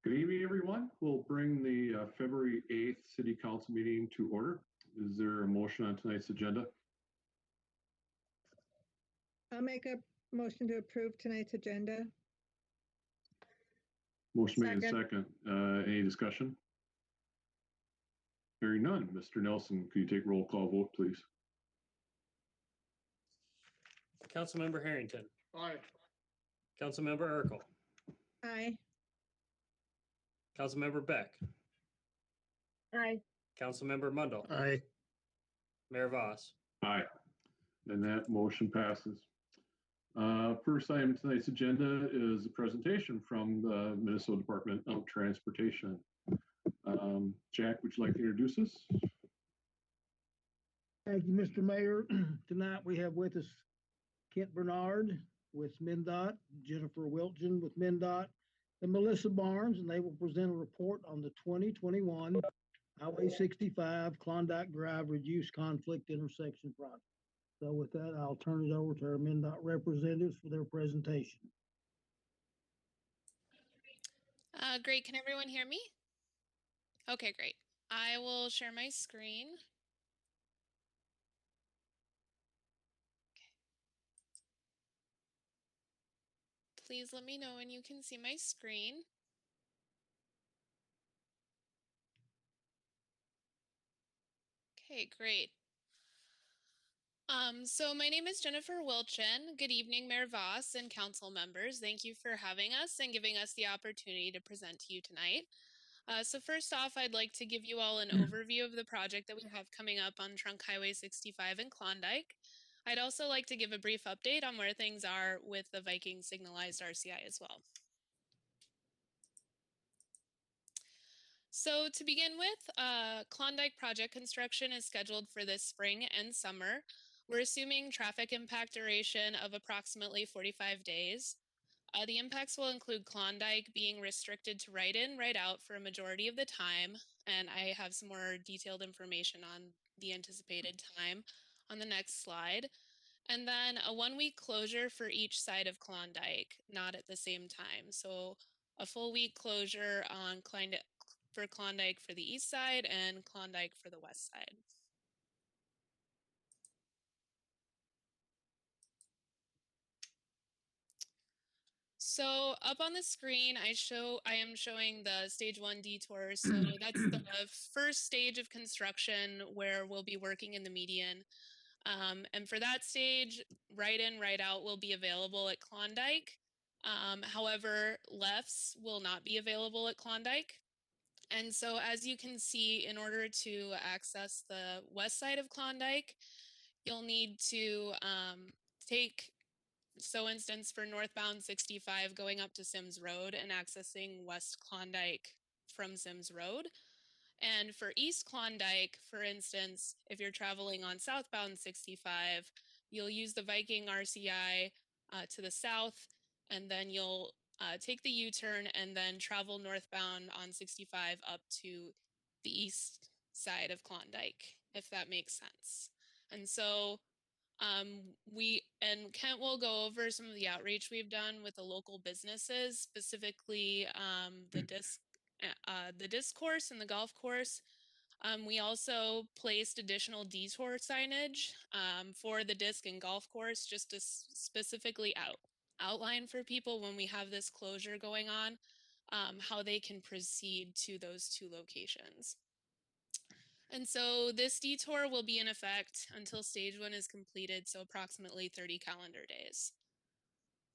Good evening, everyone. We'll bring the February 8th City Council meeting to order. Is there a motion on tonight's agenda? I'll make a motion to approve tonight's agenda. Motion made in second. Any discussion? Hearing none. Mr. Nelson, could you take roll call vote, please? Councilmember Harrington. Aye. Councilmember Urkel. Aye. Councilmember Beck. Aye. Councilmember Mundell. Aye. Mayor Voss. Aye. And that motion passes. First item on tonight's agenda is a presentation from the Minnesota Department of Transportation. Jack, would you like to introduce us? Thank you, Mr. Mayor. Tonight we have with us Kent Bernard with MnDOT, Jennifer Wilchin with MnDOT, and Melissa Barnes, and they will present a report on the 2021 Highway 65 Klondike Drive Reduced Conflict Intersection Project. So with that, I'll turn it over to our MnDOT representatives for their presentation. Great. Can everyone hear me? Okay, great. I will share my screen. Okay. Please let me know when you can see my screen. Okay, great. So my name is Jennifer Wilchin. Good evening, Mayor Voss and council members. Thank you for having us and giving us the opportunity to present to you tonight. So first off, I'd like to give you all an overview of the project that we have coming up on Trunk Highway 65 in Klondike. I'd also like to give a brief update on where things are with the Viking signalized RCI as well. So to begin with, Klondike project construction is scheduled for this spring and summer. We're assuming traffic impact duration of approximately 45 days. The impacts will include Klondike being restricted to right-in, right-out for a majority of the time, and I have some more detailed information on the anticipated time on the next slide. And then a one-week closure for each side of Klondike, not at the same time. So a full week closure on for Klondike for the east side and Klondike for the west side. So up on the screen, I am showing the stage 1 detour. So that's the first stage of construction where we'll be working in the median. And for that stage, right in, right out will be available at Klondike. However, lefts will not be available at Klondike. And so as you can see, in order to access the west side of Klondike, you'll need to so instance for northbound 65 going up to Sims Road and accessing West Klondike from Sims Road. And for East Klondike, for instance, if you're traveling on southbound 65, you'll use the Viking RCI to the south, and then you'll take the U-turn and then travel northbound on 65 up to the east side of Klondike, if that makes sense. And so Kent will go over some of the outreach we've done with the local businesses, specifically the disc course and the golf course. We also placed additional detour signage for the disc and golf course, just to specifically outline for people when we have this closure going on, how they can proceed to those two locations. And so this detour will be in effect until stage 1 is completed, so approximately 30 calendar days,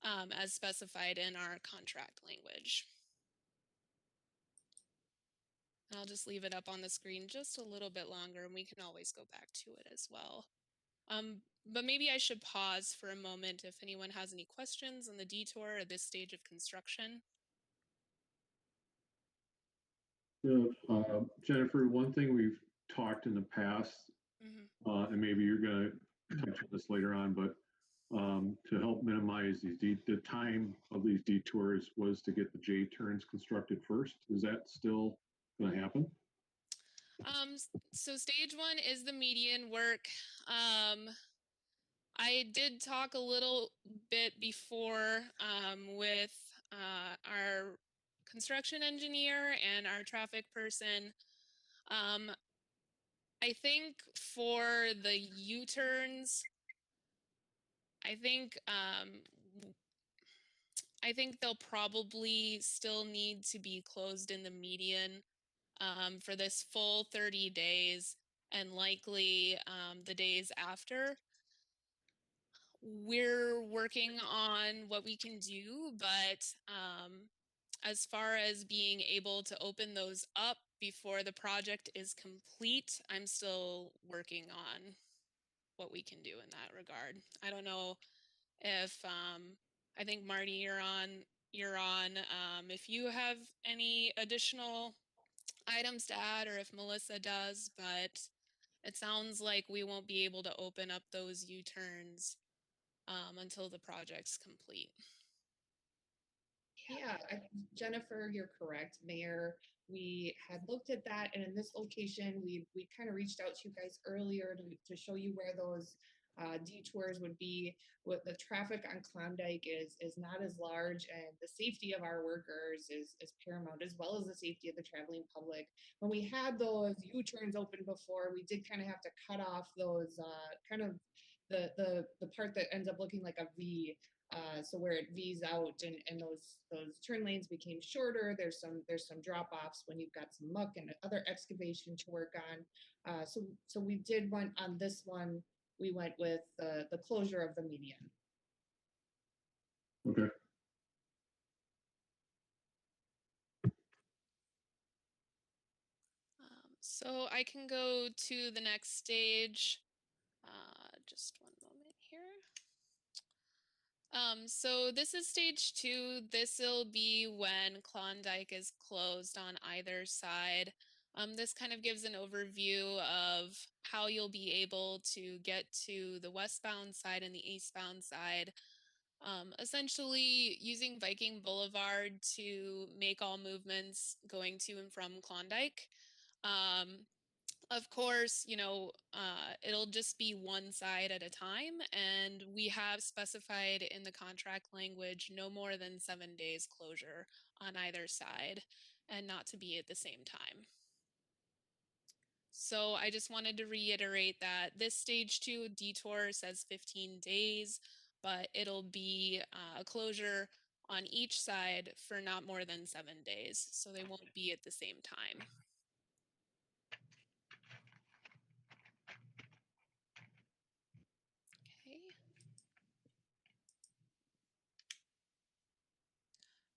as specified in our contract language. And I'll just leave it up on the screen just a little bit longer, and we can always go back to it as well. But maybe I should pause for a moment if anyone has any questions on the detour at this stage of construction. Jennifer, one thing we've talked in the past, and maybe you're going to touch on this later on, but to help minimize the time of these detours was to get the J turns constructed first. Is that still going to happen? So stage 1 is the median work. I did talk a little bit before with our construction engineer and our traffic person. I think for the U-turns, I think they'll probably still need to be closed in the median for this full 30 days and likely the days after. We're working on what we can do, but as far as being able to open those up before the project is complete, I'm still working on what we can do in that regard. I don't know if I think Marty, you're on. If you have any additional items to add, or if Melissa does, but it sounds like we won't be able to open up those U-turns until the project's complete. Yeah, Jennifer, you're correct, Mayor. We had looked at that, and in this location, we kind of reached out to you guys earlier to show you where those detours would be. What the traffic on Klondike is not as large, and the safety of our workers is paramount, as well as the safety of the traveling public. When we had those U-turns open before, we did kind of have to cut off those kind of the part that ends up looking like a V. So where it V's out and those turn lanes became shorter. There's some drop offs when you've got some muck and other excavation to work on. So we did one on this one. We went with the closure of the median. Okay. So I can go to the next stage. Just one moment here. So this is stage 2. This'll be when Klondike is closed on either side. This kind of gives an overview of how you'll be able to get to the westbound side and the eastbound side. Essentially using Viking Boulevard to make all movements going to and from Klondike. Of course, it'll just be one side at a time, and we have specified in the contract language no more than 7 days closure on either side, and not to be at the same time. So I just wanted to reiterate that this stage 2 detour says 15 days, but it'll be a closure on each side for not more than 7 days, so they won't be at the same time.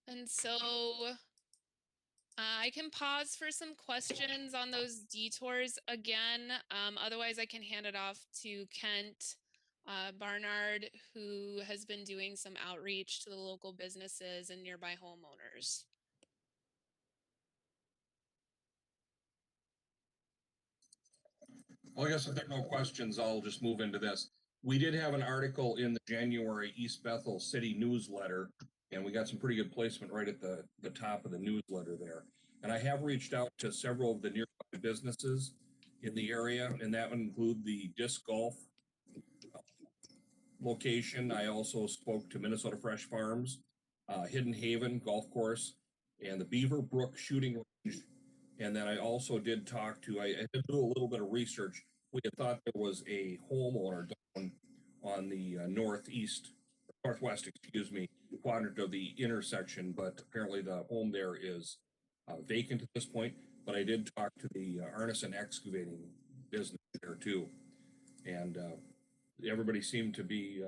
And so I can pause for some questions on those detours again. Otherwise, I can hand it off to Kent Barnard, who has been doing some outreach to the local businesses and nearby homeowners. Well, I guess if there are no questions, I'll just move into this. We did have an article in the January East Bethel City newsletter, and we got some pretty good placement right at the top of the newsletter there. And I have reached out to several of the nearby businesses in the area, and that would include the disc golf location. I also spoke to Minnesota Fresh Farms, Hidden Haven Golf Course, and the Beaver Brook Shooting Range. And then I also did talk to, I did do a little bit of research. We had thought there was a homeowner down on the northwest, quadrant of the intersection, but apparently the home there is vacant at this point. But I did talk to the Arneson excavating business there too. And everybody seemed to be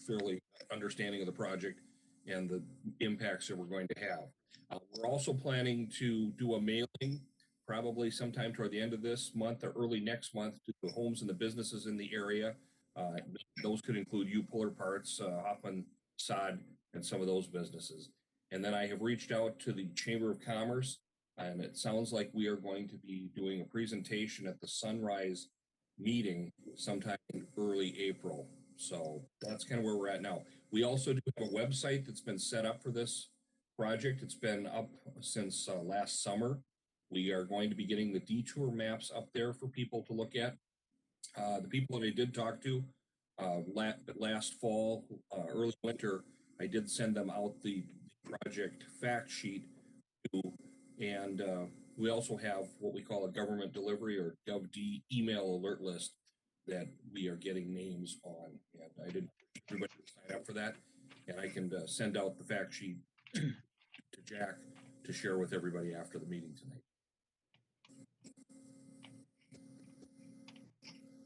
fairly understanding of the project and the impacts that we're going to have. We're also planning to do a mailing probably sometime toward the end of this month or early next month to the homes and the businesses in the area. Those could include U-Puller Parts, Hoffman Sod, and some of those businesses. And then I have reached out to the Chamber of Commerce, and it sounds like we are going to be doing a presentation at the Sunrise meeting sometime in early April. So that's kind of where we're at now. We also do have a website that's been set up for this project. It's been up since last summer. We are going to be getting the detour maps up there for people to look at. The people that I did talk to last fall, early winter, I did send them out the project fact sheet to And we also have what we call a government delivery or GovD email alert list that we are getting names on. And I didn't everybody sign up for that. And I can send out the fact sheet to Jack to share with everybody after the meeting tonight.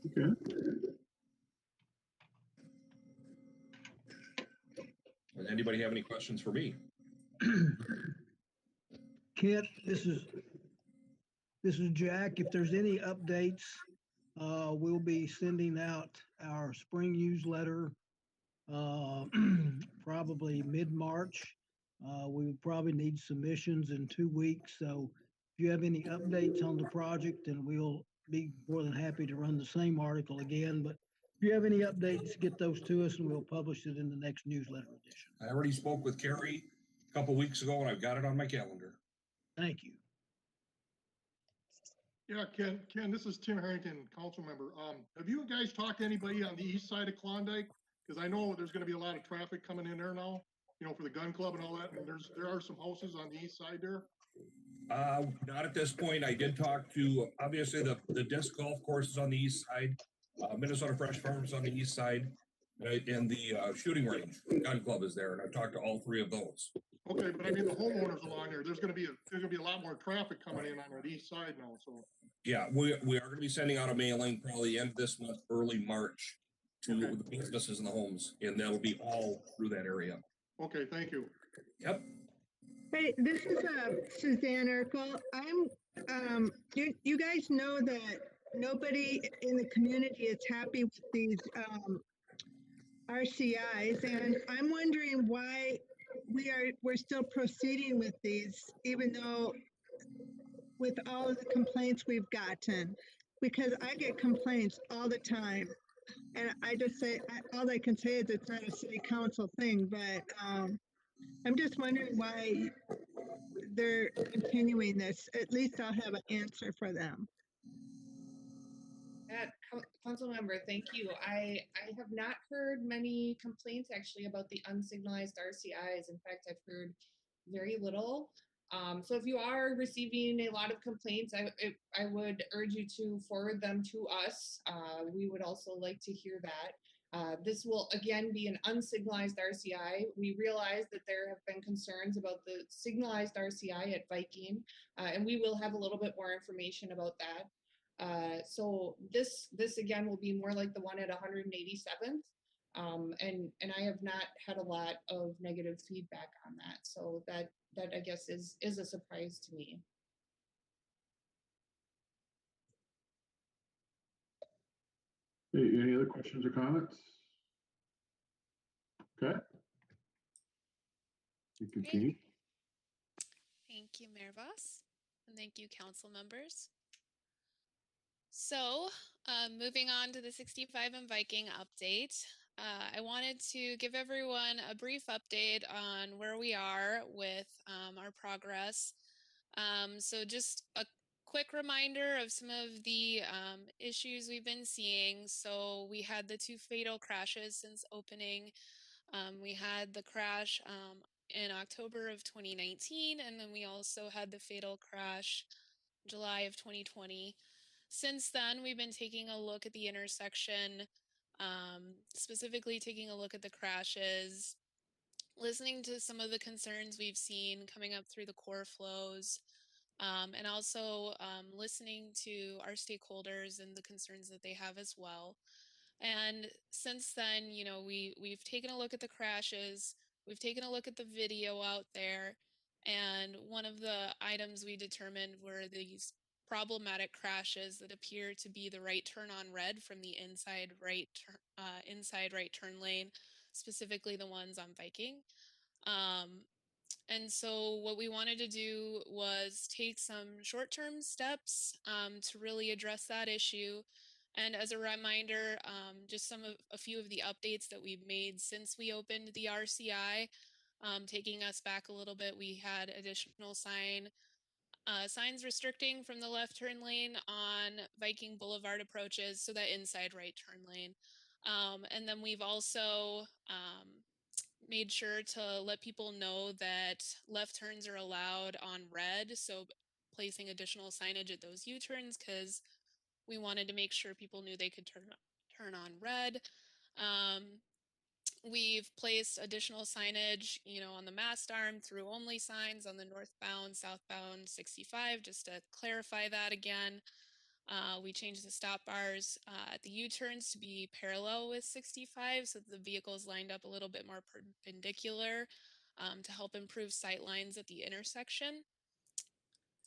Okay. Does anybody have any questions for me? Kent, this is Jack. If there's any updates, we'll be sending out our spring newsletter probably mid-March. We would probably need submissions in 2 weeks. So if you have any updates on the project, then we'll be more than happy to run the same article again. But if you have any updates, get those to us and we'll publish it in the next newsletter edition. I already spoke with Carrie a couple weeks ago and I've got it on my calendar. Thank you. Yeah, Ken, this is Tim Harrington, council member. Have you guys talked to anybody on the east side of Klondike? Because I know there's going to be a lot of traffic coming in there now, you know, for the gun club and all that. And there are some houses on the east side there. Not at this point. I did talk to, obviously, the disc golf course is on the east side, Minnesota Fresh Farms on the east side, right, and the shooting range, gun club is there, and I've talked to all three of those. Okay, but I mean the homeowners along there. There's going to be a lot more traffic coming in on that east side now. So yeah, we are going to be sending out a mailing probably end of this month, early March, to the businesses and the homes, and that'll be all through that area. Okay, thank you. Yep. Hey, this is Suzanne Urkel. You guys know that nobody in the community is happy with these RCIs, and I'm wondering why we're still proceeding with these, even though with all of the complaints we've gotten, because I get complaints all the time. And I just say, all I can say is it's not a city council thing, but I'm just wondering why they're continuing this. At least I'll have an answer for them. Council member, thank you. I have not heard many complaints actually about the unsignalized RCIs. In fact, I've heard very little. So if you are receiving a lot of complaints, I would urge you to forward them to us. We would also like to hear that. This will again be an unsignalized RCI. We realize that there have been concerns about the signalized RCI at Viking, and we will have a little bit more information about that. So this again will be more like the one at 187th. And I have not had a lot of negative feedback on that. So that I guess is a surprise to me. Hey, any other questions or comments? Okay. You continue. Thank you, Mayor Voss, and thank you, council members. So, moving on to the 65 and Viking update, I wanted to give everyone a brief update on where we are with our progress. So just a quick reminder of some of the issues we've been seeing. So we had the 2 fatal crashes since opening. We had the crash in October of 2019, and then we also had the fatal crash July of 2020. Since then, we've been taking a look at the intersection, specifically taking a look at the crashes, listening to some of the concerns we've seen coming up through the core flows, and also listening to our stakeholders and the concerns that they have as well. And since then, you know, we've taken a look at the crashes, we've taken a look at the video out there, and one of the items we determined were these problematic crashes that appear to be the right turn on red from the inside right turn lane, specifically the ones on Viking. And so what we wanted to do was take some short-term steps to really address that issue. And as a reminder, just a few of the updates that we've made since we opened the RCI, taking us back a little bit, we had additional signs restricting from the left turn lane on Viking Boulevard approaches, so that inside right turn lane. And then we've also made sure to let people know that left turns are allowed on red. So placing additional signage at those U-turns, because we wanted to make sure people knew they could turn on red. We've placed additional signage, on the mast arm, through only signs on the northbound, southbound 65, just to clarify that again. We changed the stop bars at the U-turns to be parallel with 65, so the vehicles lined up a little bit more perpendicular, to help improve sight lines at the intersection.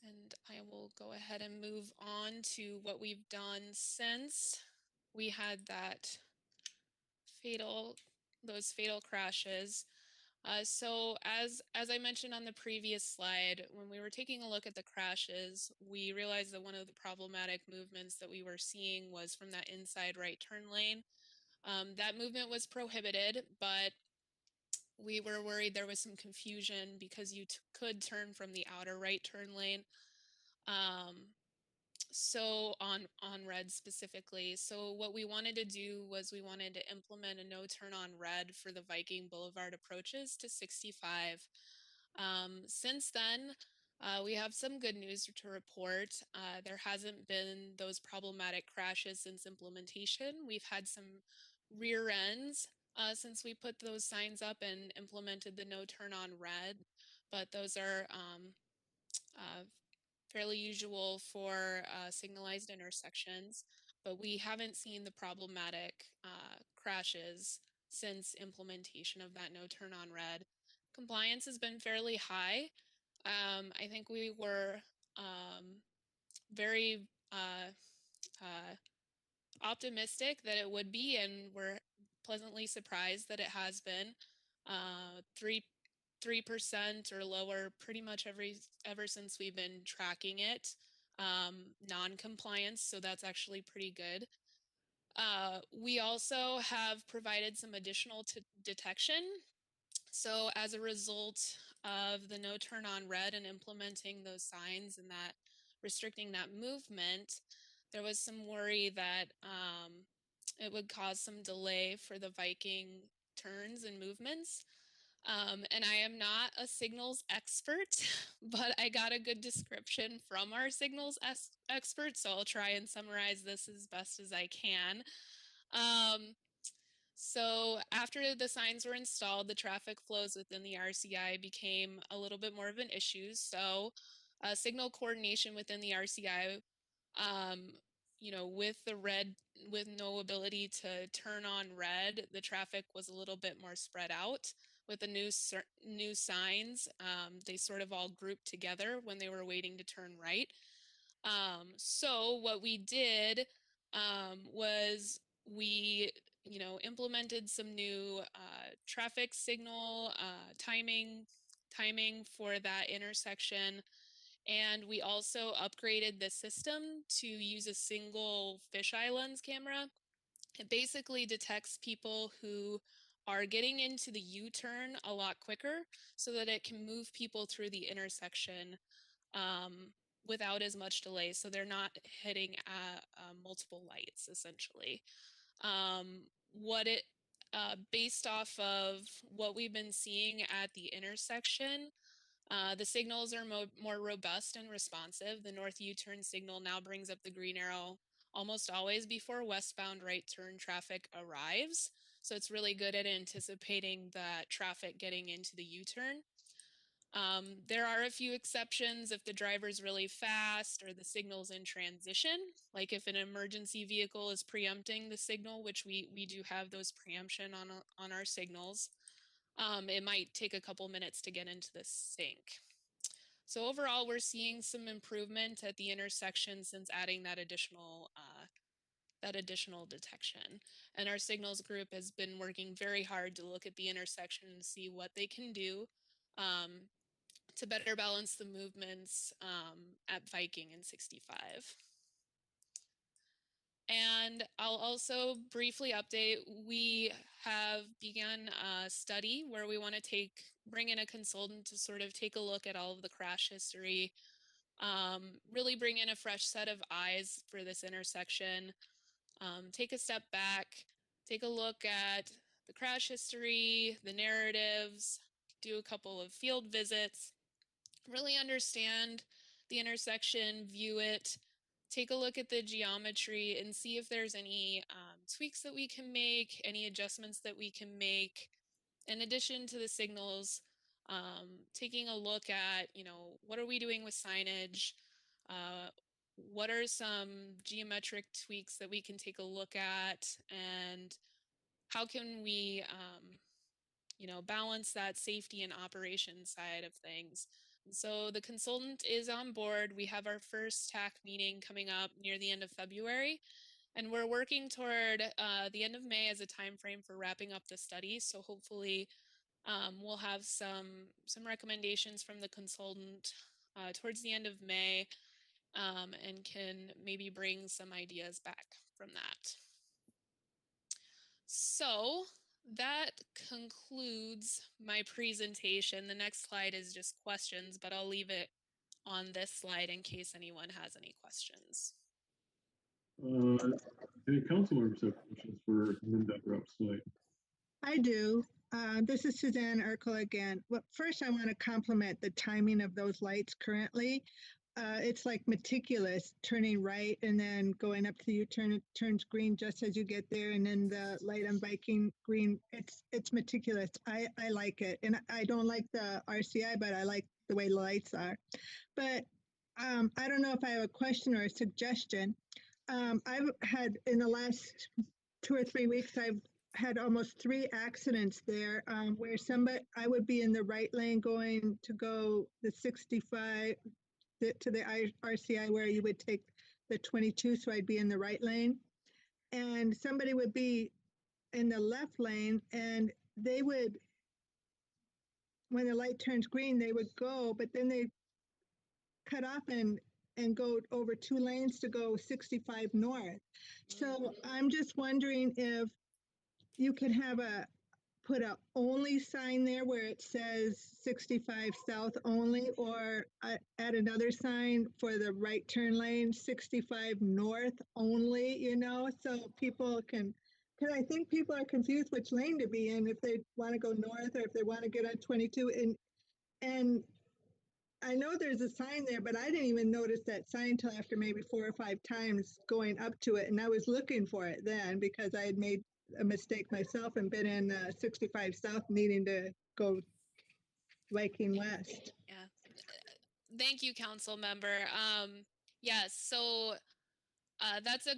And I will go ahead and move on to what we've done since we had those fatal crashes. So as I mentioned on the previous slide, when we were taking a look at the crashes, we realized that one of the problematic movements that we were seeing was from that inside right turn lane. That movement was prohibited, but we were worried there was some confusion because you could turn from the outer right turn lane. So on red specifically. So what we wanted to do was we wanted to implement a no turn on red for the Viking Boulevard approaches to 65. Since then, we have some good news to report. There hasn't been those problematic crashes since implementation. We've had some rear ends since we put those signs up and implemented the no turn on red, but those are fairly usual for signalized intersections, but we haven't seen the problematic crashes since implementation of that no turn on red. Compliance has been fairly high. I think we were very optimistic that it would be, and we're pleasantly surprised that it has been. 3% or lower pretty much ever since we've been tracking it. Non-compliance, so that's actually pretty good. We also have provided some additional detection. So as a result of the no turn on red and implementing those signs and that restricting that movement, there was some worry that it would cause some delay for the Viking turns and movements. And I am not a signals expert, but I got a good description from our signals expert, so I'll try and summarize this as best as I can. So after the signs were installed, the traffic flows within the RCI became a little bit more of an issue. So signal coordination within the RCI, with no ability to turn on red, the traffic was a little bit more spread out. With the new signs, they sort of all grouped together when they were waiting to turn right. So what we did was we implemented some new traffic signal timing for that intersection. And we also upgraded the system to use a single fisheye lens camera. It basically detects people who are getting into the U-turn a lot quicker so that it can move people through the intersection without as much delay. So they're not hitting multiple lights, essentially. Based off of what we've been seeing at the intersection, the signals are more robust and responsive. The north U-turn signal now brings up the green arrow almost always before westbound right turn traffic arrives. So it's really good at anticipating the traffic getting into the U-turn. There are a few exceptions if the driver's really fast or the signal's in transition, like if an emergency vehicle is preempting the signal, which we do have those preemption on our signals. It might take a couple minutes to get into the sync. So overall, we're seeing some improvement at the intersection since adding that additional detection. And our signals group has been working very hard to look at the intersection and see what they can do to better balance the movements at Viking and 65. And I'll also briefly update, we have begun a study where we want to bring in a consultant to sort of take a look at all of the crash history, really bring in a fresh set of eyes for this intersection, take a step back, take a look at the crash history, the narratives, do a couple of field visits, really understand the intersection, view it, take a look at the geometry and see if there's any tweaks that we can make, any adjustments that we can make. In addition to the signals, taking a look at, what are we doing with signage? What are some geometric tweaks that we can take a look at? And how can we, balance that safety and operation side of things? And so the consultant is on board. We have our first TAC meeting coming up near the end of February. And we're working toward the end of May as a time frame for wrapping up the study. So hopefully we'll have some recommendations from the consultant towards the end of May and can maybe bring some ideas back from that. So that concludes my presentation. The next slide is just questions, but I'll leave it on this slide in case anyone has any questions. Any council members have questions for MnDOT reps tonight? I do. This is Suzanne Urkel again. Well, first, I want to compliment the timing of those lights currently. It's like meticulous, turning right and then going up to the U-turn. It turns green just as you get there, and then the light on Viking green. It's meticulous. I like it, and I don't like the RCI, but I like the way the lights are. But I don't know if I have a question or a suggestion. I've had in the last 2 or 3 weeks, I've had almost 3 accidents there where I would be in the right lane going to go the 65 to the RCI where you would take the 22, so I'd be in the right lane. And somebody would be in the left lane and they would, when the light turns green, they would go, but then they cut off and go over 2 lanes to go 65 north. So I'm just wondering if you could have put a only sign there where it says 65 south only, or add another sign for the right turn lane, 65 north only, so people can, because I think people are confused which lane to be in if they want to go north or if they want to get on 22. And I know there's a sign there, but I didn't even notice that sign till after maybe 4 or 5 times going up to it. And I was looking for it then because I had made a mistake myself and been in 65 south needing to go Viking west. Yeah. Thank you, council member. Yes, so that's a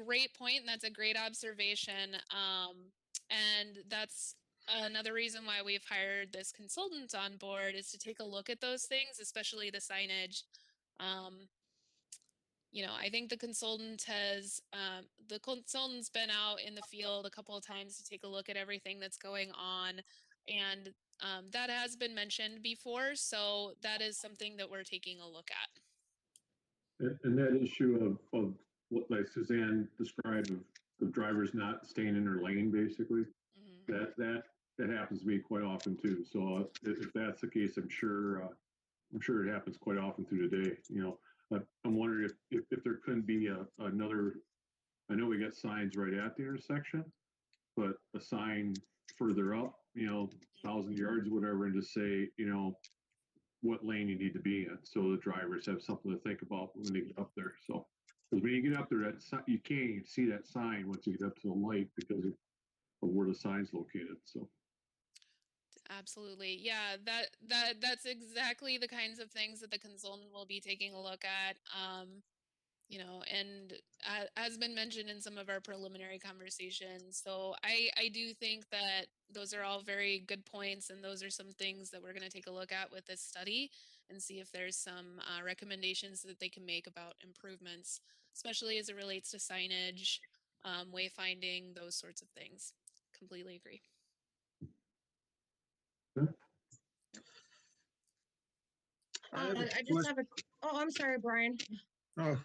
great point, and that's a great observation. And that's another reason why we've hired this consultant on board, is to take a look at those things, especially the signage. I think the consultant's been out in the field a couple of times to take a look at everything that's going on, and that has been mentioned before, so that is something that we're taking a look at. And that issue of what like Suzanne described of the drivers not staying in their lane, basically, that happens to me quite often too. So if that's the case, I'm sure it happens quite often through the day. I'm wondering if there couldn't be another. I know we got signs right at the intersection, but a sign further up, 1,000 yards, whatever, and just say, what lane you need to be in, so the drivers have something to think about when they get up there. So, because when you get up there, you can't even see that sign once you get up to the light because of where the sign's located. So. Absolutely. Yeah, that's exactly the kinds of things that the consultant will be taking a look at. And has been mentioned in some of our preliminary conversations. So I do think that those are all very good points, and those are some things that we're going to take a look at with this study and see if there's some recommendations that they can make about improvements, especially as it relates to signage, wayfinding, those sorts of things. Completely agree. I just have I'm sorry, Brian. Oh,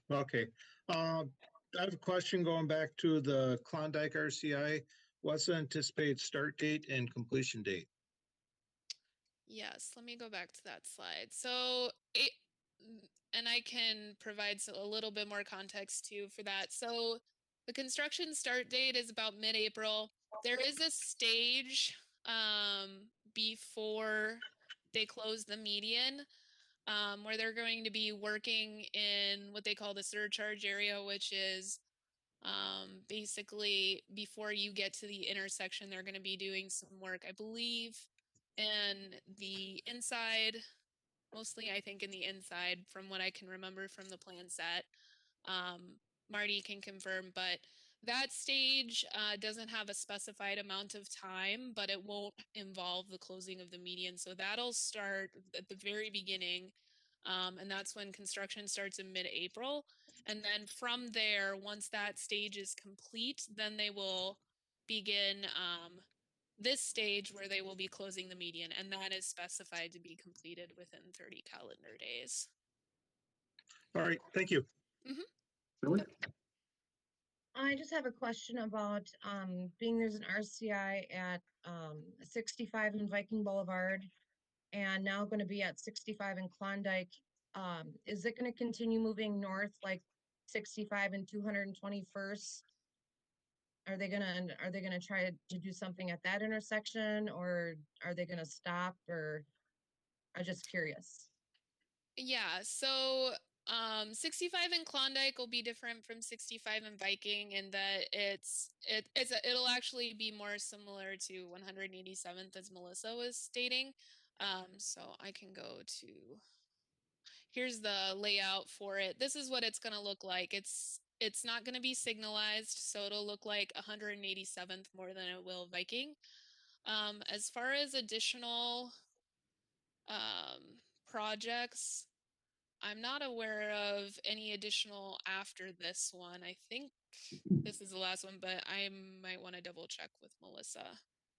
okay. I have a question going back to the Klondike RCI. What's the anticipated start date and completion date? Yes, let me go back to that slide. So and I can provide a little bit more context too for that. So the construction start date is about mid-April. There is a stage before they close the median where they're going to be working in what they call the surcharge area, which is basically before you get to the intersection, they're going to be doing some work, I believe, in the inside, mostly I think in the inside from what I can remember from the plan set. Marty can confirm, but that stage doesn't have a specified amount of time, but it won't involve the closing of the median. So that'll start at the very beginning. And that's when construction starts in mid-April. And then from there, once that stage is complete, then they will begin this stage where they will be closing the median. And that is specified to be completed within 30 calendar days. All right, thank you. Shelley? I just have a question about, being there's an RCI at, 65 in Viking Boulevard and now going to be at 65 in Klondike. Is it going to continue moving north like 65 and 221st? Are they gonna try to do something at that intersection, or are they gonna stop, or I'm just curious? Yeah, so 65 in Klondike will be different from 65 in Viking in that it'll actually be more similar to 187th as Melissa was stating. So I can go to here's the layout for it. This is what it's going to look like. It's not going to be signalized, so it'll look like 187th more than it will Viking. As far as additional projects, I'm not aware of any additional after this one. I think this is the last one, but I might want to double check with Melissa.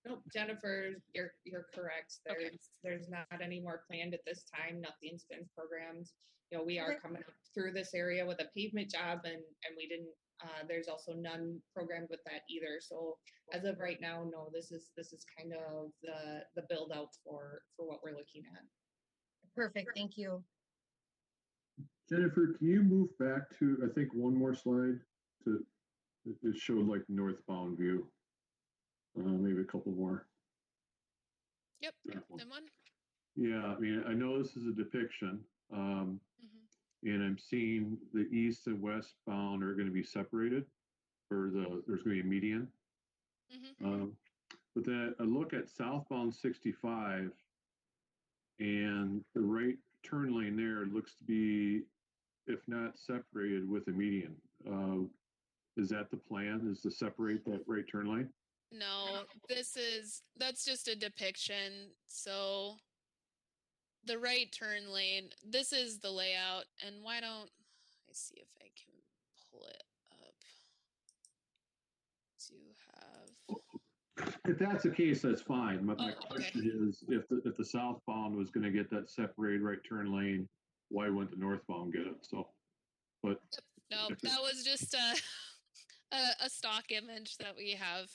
Nope, Jennifer, you're correct. Okay. There's not any more planned at this time. Nothing's been programmed. You know, we are Okay. coming up through this area with a pavement job, and we didn't. There's also none programmed with that either. So as of right now, no. This is kind of the build out for what we're looking at. Perfect, thank you. Jennifer, can you move back to, I think, one more slide to, it showed like northbound view. Maybe a couple more. Yep, That one. that one. Yeah, I mean, I know this is a depiction, Mhm. and I'm seeing the east and westbound are going to be separated, or there's going to be a median. But then I look at southbound 65, and the right turn lane there looks to be, if not separated, with a median. Is that the plan? Is to separate that right turn lane? No, that's just a depiction. So the right turn lane, this is the layout. And why don't I see if I can pull it up to have. If that's the case, that's fine. My Okay. question is, if the southbound was going to get that separated right turn lane, why wouldn't the northbound get it? So, but No, that was just a stock image that we have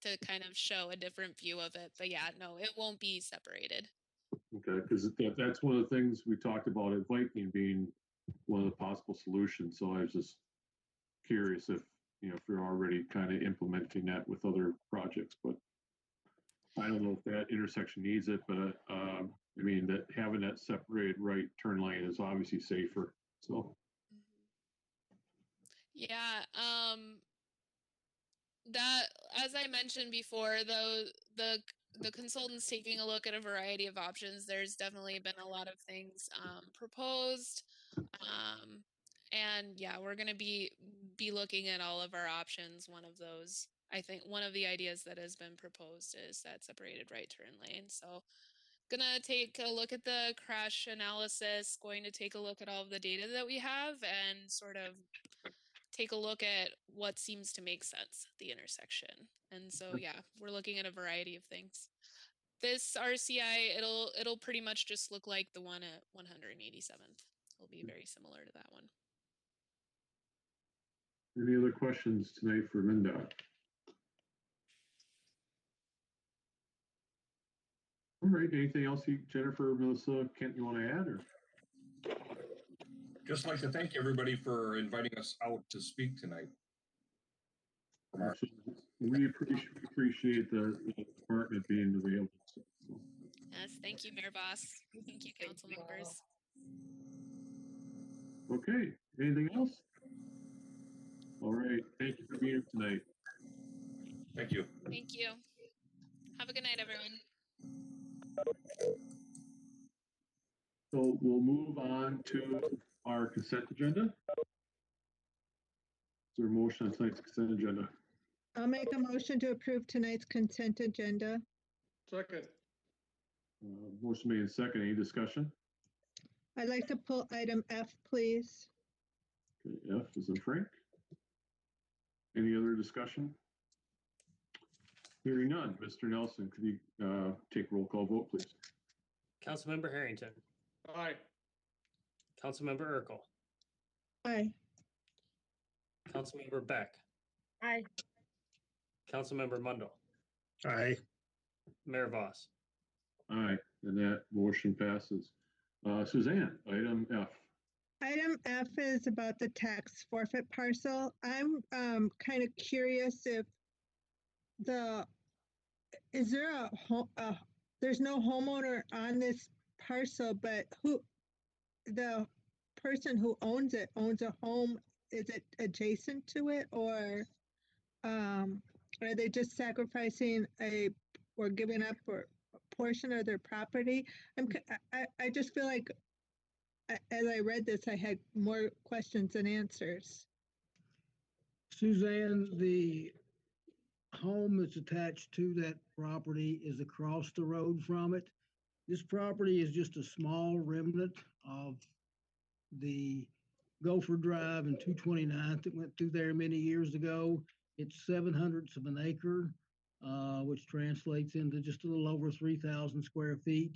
to kind of show a different view of it. But yeah, no, it won't be separated. okay, because that's one of the things we talked about at Viking being one of the possible solutions. So I was just curious if you're already kind of implementing that with other projects, but I don't know if that intersection needs it. But I mean, that having that separated right turn lane is obviously safer. So. Yeah, that as I mentioned before, though, the consultant's taking a look at a variety of options. There's definitely been a lot of things proposed, and yeah, we're going to be looking at all of our options. One of those, I think, one of the ideas that has been proposed is that separated right turn lane. So, gonna take a look at the crash analysis. Going to take a look at all of the data that we have and sort of take a look at what seems to make sense at the intersection. And so yeah, we're looking at a variety of things. This RCI, it'll pretty much just look like the one at 187th. It'll be very similar to that one. Any other questions tonight for MnDOT? All right, anything else Jennifer, Melissa, Kent, you want to add? Or? Just like to thank everybody for inviting us out to speak tonight. from our We appreciate the department being available. Yes, thank you, Mayor Voss. Thank you, Thank council you all. members. Okay, anything else? All right, thank you for being here tonight. Thank you. Thank you. Have a good night, everyone. So we'll move on to our consent agenda. Is there a motion on tonight's consent agenda? I'll make a motion to approve tonight's consent agenda. Second. Motion made in second. Any discussion? I'd like to pull item F, please. Okay, F is in Frank. Any other discussion? Hearing none. Mr. Nelson, could you take roll call vote, please? Councilmember Harrington, Aye. Councilmember Urkel, Aye. Councilmember Beck, Aye. Councilmember Mundell, Aye. Mayor Voss. Aye, and that motion passes. Suzanne, item F. Item F is about the tax forfeit parcel. I'm kind of curious if is there there's no homeowner on this parcel, but the person who owns it owns a home. Is it adjacent to it, or are they just sacrificing or giving up a portion of their property? I just feel like as I read this, I had more questions than answers. Suzanne, the home that's attached to that property is across the road from it. This property is just a small remnant of the Gopher Drive and 229th that went through there many years ago. It's 7/100 of an acre, which translates into just a little over 3,000 square feet.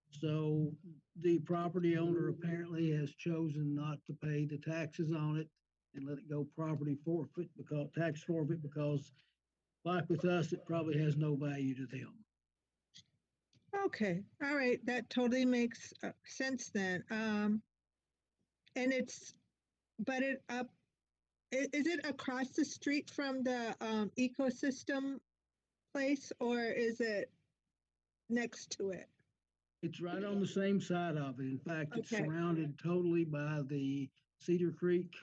So the property owner apparently has chosen not to pay the taxes on it and let it go property forfeit because tax forfeit because, like with us, it probably has no value to them. Okay, all right, that totally makes sense then. And is it across the street from the ecosystem place, or is it next to it? It's right on the same side of it. In fact, it's Okay. surrounded totally by the Cedar Creek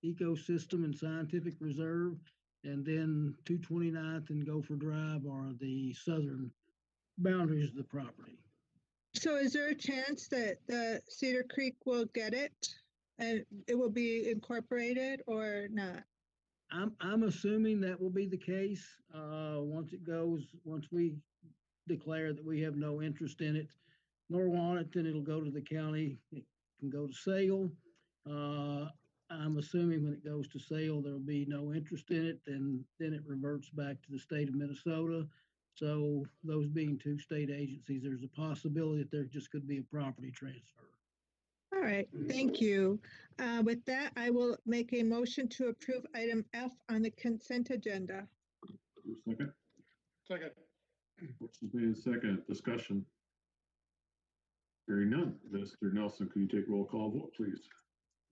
Ecosystem and Scientific Reserve. And then 229th and Gopher Drive are the southern boundaries of the property. So is there a chance that the Cedar Creek will get it and it will be incorporated or not? I'm assuming that will be the case. Once we declare that we have no interest in it, nor want it, then it'll go to the county. It can go to sale. I'm assuming when it goes to sale, there'll be no interest in it, and then it reverts back to the state of Minnesota. So those being two state agencies, there's a possibility that there just could be a property transfer. All right, thank you. With that, I will make a motion to approve item F on the consent agenda. Second. Second. Motion's made in second. Discussion. Hearing none. Mr. Nelson, can you take roll call vote, please?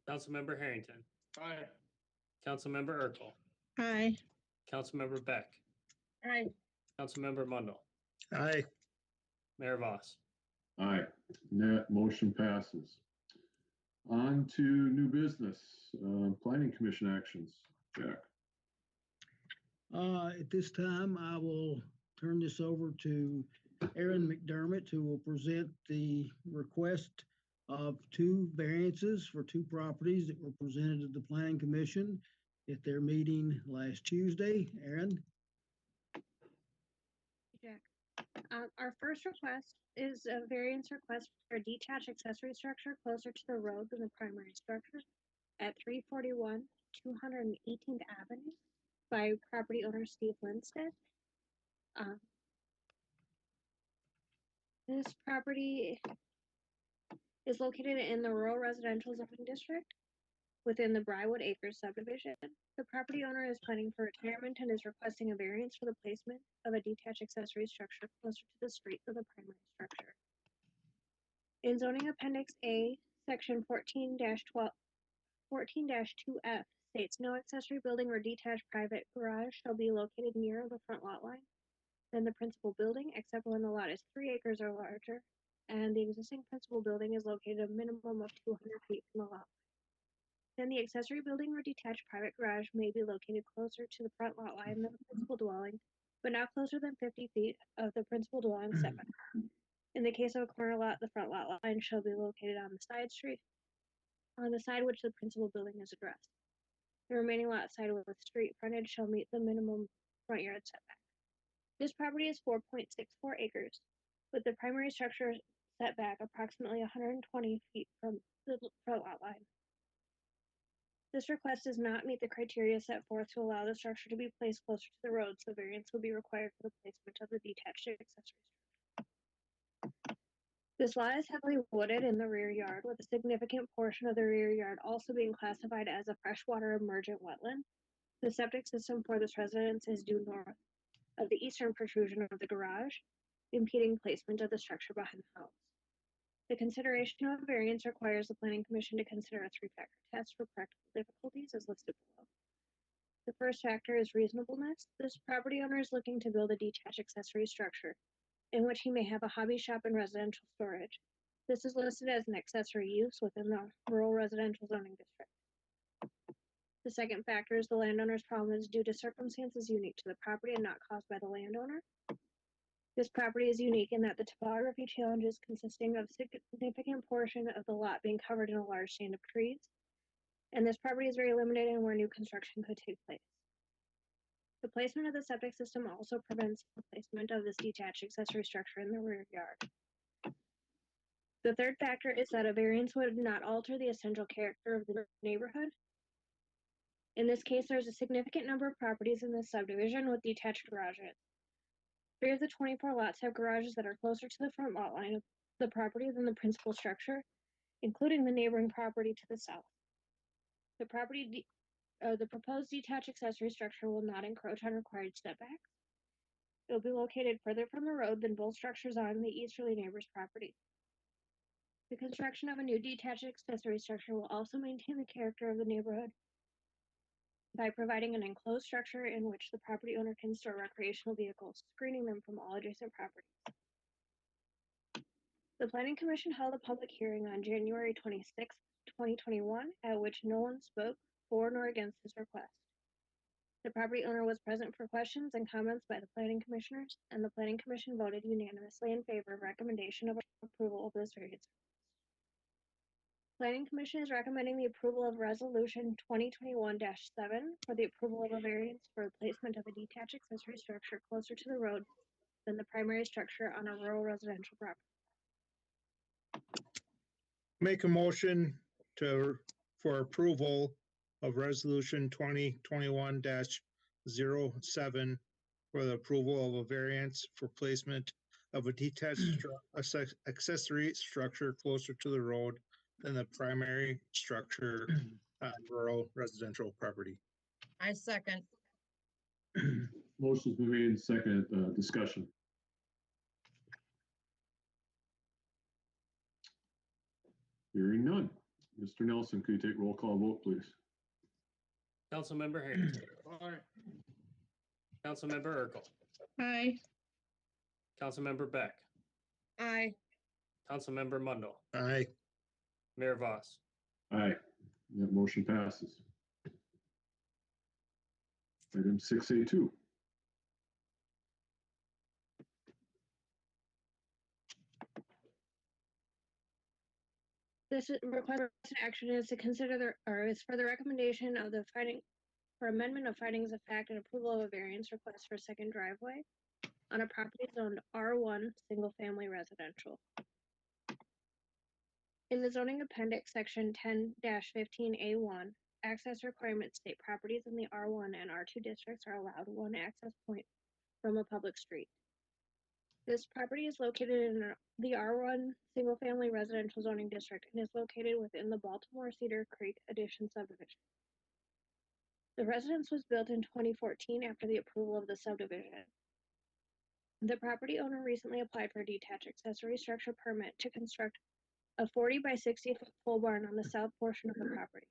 Councilmember Harrington, Aye. Councilmember Urkel, Aye. Councilmember Beck, Aye. Councilmember Mundell, Aye. Mayor Voss. Aye. And that motion passes. On to new business, planning commission actions. Jack. At this time, I will turn this over to Aaron McDermott, who will present the request of two variances for two properties that were presented to the Planning Commission at their meeting last Tuesday. Aaron? Jack. Our first request is a variance request for a detached accessory structure closer to the road than the primary structure at 341 218th Avenue by property owner Steve Lindstedt. This property is located in the rural residential zoning district within the Briarwood Acres subdivision. The property owner is planning for retirement and is requesting a variance for the placement of a detached accessory structure closer to the street of the primary structure. In zoning appendix A, section 14-2F states no accessory building or detached private garage shall be located nearer the front lot line than the principal building, except when the lot is 3 acres or larger, and the existing principal building is located a minimum of 200 feet from the lot line. Then the accessory building or detached private garage may be located closer to the front lot line than the principal dwelling, but not closer than 50 feet of the principal dwelling setback. In the case of a corner lot, the front lot line shall be located on the side street, on the side which the principal building is addressed. The remaining lot side with street frontage shall meet the minimum front yard setback. This property is 4.64 acres, with the primary structure setback approximately 120 feet from the front lot line. This request does not meet the criteria set forth to allow the structure to be placed closer to the road, so variance would be required for the placement of the detached accessory structure. This lot is heavily wooded in the rear yard, with a significant portion of the rear yard also being classified as a freshwater emergent wetland. The septic system for this residence is due north of the eastern protrusion of the garage, impeding placement of the structure behind the house. The consideration of variance requires the Planning Commission to consider a 3-factor test for practical difficulties as listed below. The first factor is reasonableness. This property owner is looking to build a detached accessory structure in which he may have a hobby shop and residential storage. This is listed as an accessory use within the rural residential zoning district. The second factor is the landowner's problem is due to circumstances unique to the property and not caused by the landowner. This property is unique in that the topography challenges consisting of a significant portion of the lot being covered in a large stand of trees, and this property is very limited in where new construction could take place. The placement of the septic system also prevents the placement of this detached accessory structure in the rear yard. The third factor is that a variance would not alter the essential character of the neighborhood. In this case, there's a significant number of properties in this subdivision with detached garages. 3 of the 24 lots have garages that are closer to the front lot line of the property than the principal structure, including the neighboring property to the south. The proposed detached accessory structure will not encroach on required setbacks. It will be located further from the road than both structures on the easterly neighbor's property. The construction of a new detached accessory structure will also maintain the character of the neighborhood by providing an enclosed structure in which the property owner can store recreational vehicles, screening them from all adjacent properties. The Planning Commission held a public hearing on January 26, 2021, at which no one spoke for nor against this request. The property owner was present for questions and comments by the Planning Commissioners, and the Planning Commission voted unanimously in favor of recommendation of approval of this variance. Planning Commission is recommending the approval of Resolution 2021-7 for the approval of a variance for the placement of a detached accessory structure closer to the road than the primary structure on a rural residential property. Make a motion for approval of resolution 2021-07 for the approval of a variance for placement of a detached accessory structure closer to the road than the primary structure on rural residential property. I second. Motion's been made and seconded. Discussion. Hearing none. Mr. Nelson, could you take roll call vote, please? Councilmember Harrington. Aye. Councilmember Urkel. Aye. Councilmember Beck. Aye. Councilmember Mundell. Aye. Mayor Voss. Aye. That motion passes. Item 6A2. This request action is to consider is for the recommendation of the for amendment of findings of fact and approval of a variance request for a second driveway on a property zoned R1 single family residential. In the zoning appendix section 10-15A1, access requirements state properties in the R1 and R2 districts are allowed one access point from a public street. This property is located in the R1 single family residential zoning district and is located within the Baltimore Cedar Creek Addition subdivision. The residence was built in 2014 after the approval of the subdivision. The property owner recently applied for a detached accessory structure permit to construct a 40 by 60 foot pole barn on the south portion of the property.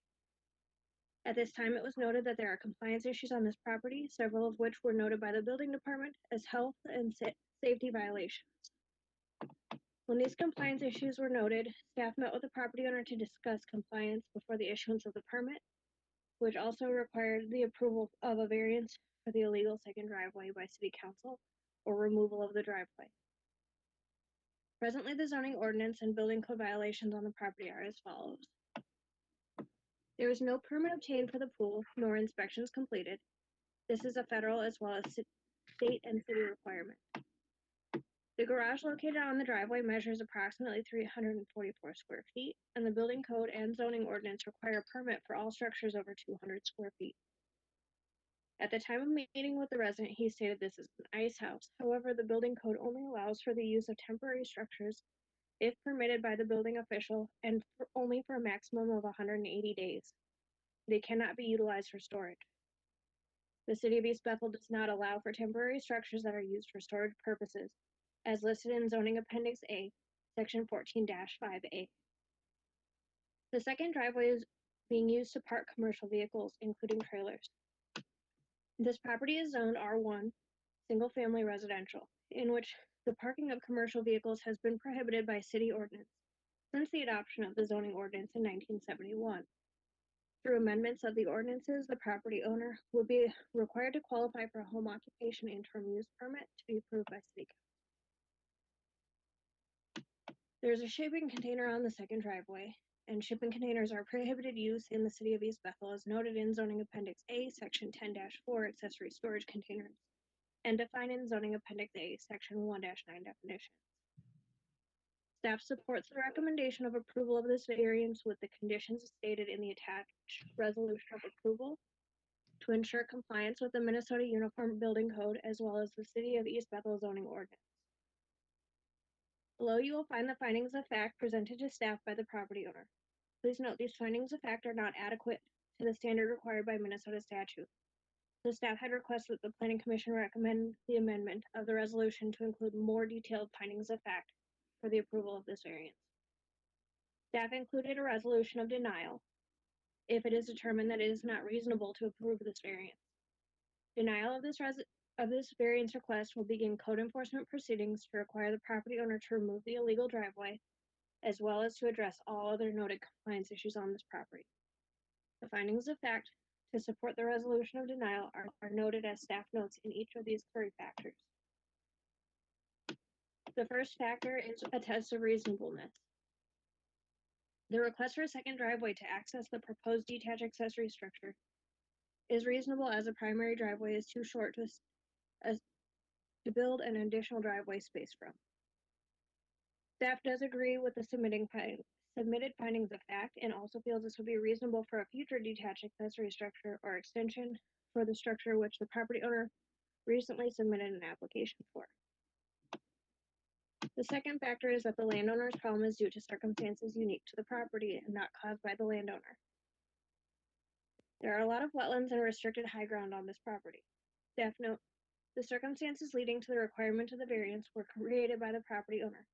At this time, it was noted that there are compliance issues on this property, several of which were noted by the building department as health and safety violations. When these compliance issues were noted, staff met with the property owner to discuss compliance before the issuance of the permit, which also required the approval of a variance for the illegal second driveway by city council or removal of the driveway. Presently, the zoning ordinance and building code violations on the property are as follows. There was no permit obtained for the pool, nor inspections completed. This is a federal as well as state and city requirement. The garage located on the driveway measures approximately 344 square feet, and the building code and zoning ordinance require a permit for all structures over 200 square feet. At the time of meeting with the resident, he stated this is an ice house. However, the building code only allows for the use of temporary structures if permitted by the building official and only for a maximum of 180 days. They cannot be utilized for storage. The city of East Bethel does not allow for temporary structures that are used for storage purposes, as listed in Zoning Appendix A, Section 14-5A. The second driveway is being used to park commercial vehicles, including trailers. This property is zoned R1, single-family residential, in which the parking of commercial vehicles has been prohibited by city ordinance since the adoption of the zoning ordinance in 1971. Through amendments of the ordinances, the property owner would be required to qualify for a home occupation interim use permit to be approved by city council. There's a shipping container on the second driveway, and shipping containers are prohibited use in the city of East Bethel as noted in Zoning Appendix A, Section 10-4, accessory storage containers, and defined in Zoning Appendix A, Section 1-9, definitions. Staff supports the recommendation of approval of this variance with the conditions stated in the attached resolution of approval to ensure compliance with the Minnesota Uniform Building Code as well as the City of East Bethel zoning ordinance. Below you will find the findings of fact presented to staff by the property owner. Please note these findings of fact are not adequate to the standard required by Minnesota statute. The staff had requested that the Planning Commission recommend the amendment of the resolution to include more detailed findings of fact for the approval of this variance. Staff included a resolution of denial if it is determined that it is not reasonable to approve this variance. Denial of this variance request will begin code enforcement proceedings to require the property owner to remove the illegal driveway, as well as to address all other noted compliance issues on this property. The findings of fact to support the resolution of denial are noted as staff notes in each of these three factors. The first factor is a test of reasonableness. The request for a second driveway to access the proposed detached accessory structure is reasonable as a primary driveway is too short to build an additional driveway space from. Staff does agree with the submitted findings of fact and also feels this would be reasonable for a future detached accessory structure or extension for the structure which the property owner recently submitted an application for. The second factor is that the landowner's problem is due to circumstances unique to the property and not caused by the landowner. There are a lot of wetlands and restricted high ground on this property. Staff note, the circumstances leading to the requirement of the variance were created by the property owner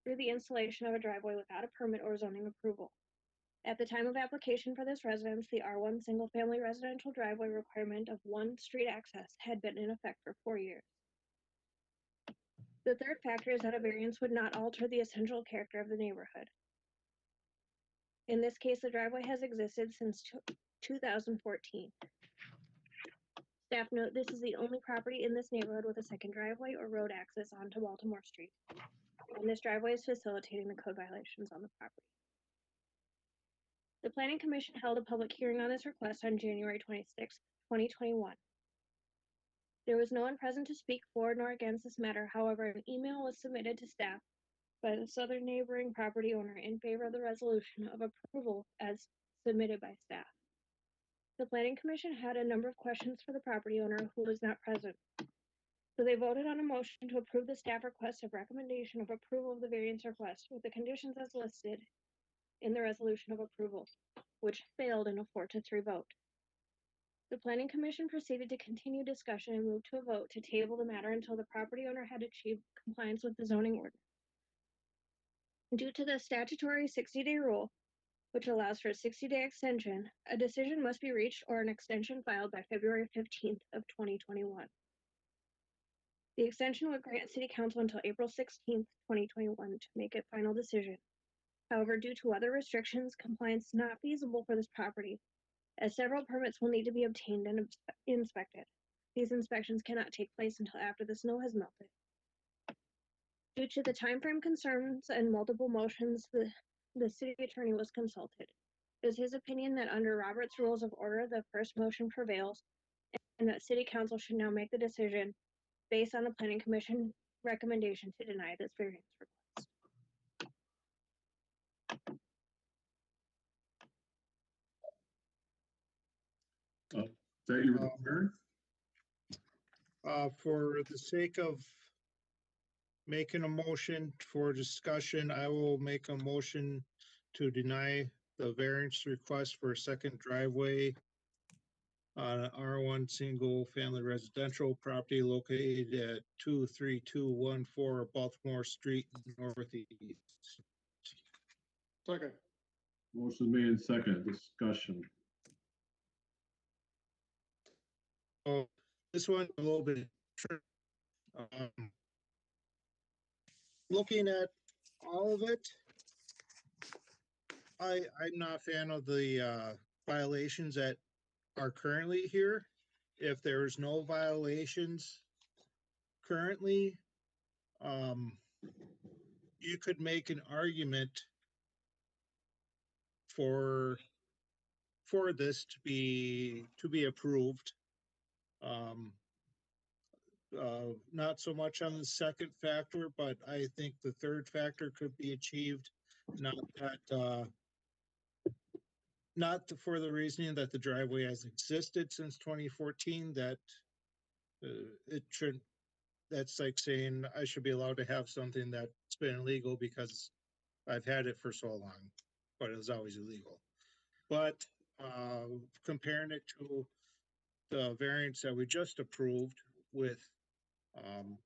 through the installation of a driveway without a permit or zoning approval. At the time of application for this residence, the R1 single-family residential driveway requirement of one street access had been in effect for 4 years. The third factor is that a variance would not alter the essential character of the neighborhood. In this case, the driveway has existed since 2014. Staff note this is the only property in this neighborhood with a second driveway or road access onto Baltimore Street, and this driveway is facilitating the code violations on the property. The Planning Commission held a public hearing on this request on January 26, 2021. There was no one present to speak for nor against this matter. However, an email was submitted to staff by the southern neighboring property owner in favor of the resolution of approval as submitted by staff. The Planning Commission had a number of questions for the property owner who was not present. So they voted on a motion to approve the staff request of recommendation of approval of the variance request with the conditions as listed in the resolution of approval, which failed in a 4-3 vote. The Planning Commission proceeded to continue discussion and moved to a vote to table the matter until the property owner had achieved compliance with the zoning ordinance. Due to the statutory 60-day rule, which allows for a 60-day extension, a decision must be reached or an extension filed by February 15th of 2021. The extension would grant City Council until April 16th, 2021 to make a final decision. However, due to other restrictions, compliance is not feasible for this property, as several permits will need to be obtained and inspected. These inspections cannot take place until after the snow has melted. Due to the timeframe concerns and multiple motions, the city attorney was consulted. It is his opinion that under Robert's Rules of Order, the first motion prevails, and that City Council should now make the decision based on the Planning Commission recommendation to deny this variance request. Is that your turn? For the sake of making a motion for discussion, I will make a motion to deny the variance request for a second driveway on R1 single family residential property located at 23214 Baltimore Street Northeast. Second. Motion made in second. Discussion. Oh, this one's a little bit tricky. Looking at all of it, I'm not a fan of the violations that are currently here. If there's no violations currently, you could make an argument for this to be approved. Not so much on the second factor, but I think the third factor could be achieved. Not for the reasoning that the driveway has existed since 2014, that it should, that's like saying I should be allowed to have something that's been illegal because I've had it for so long, but it was always illegal. But comparing it to the variance that we just approved with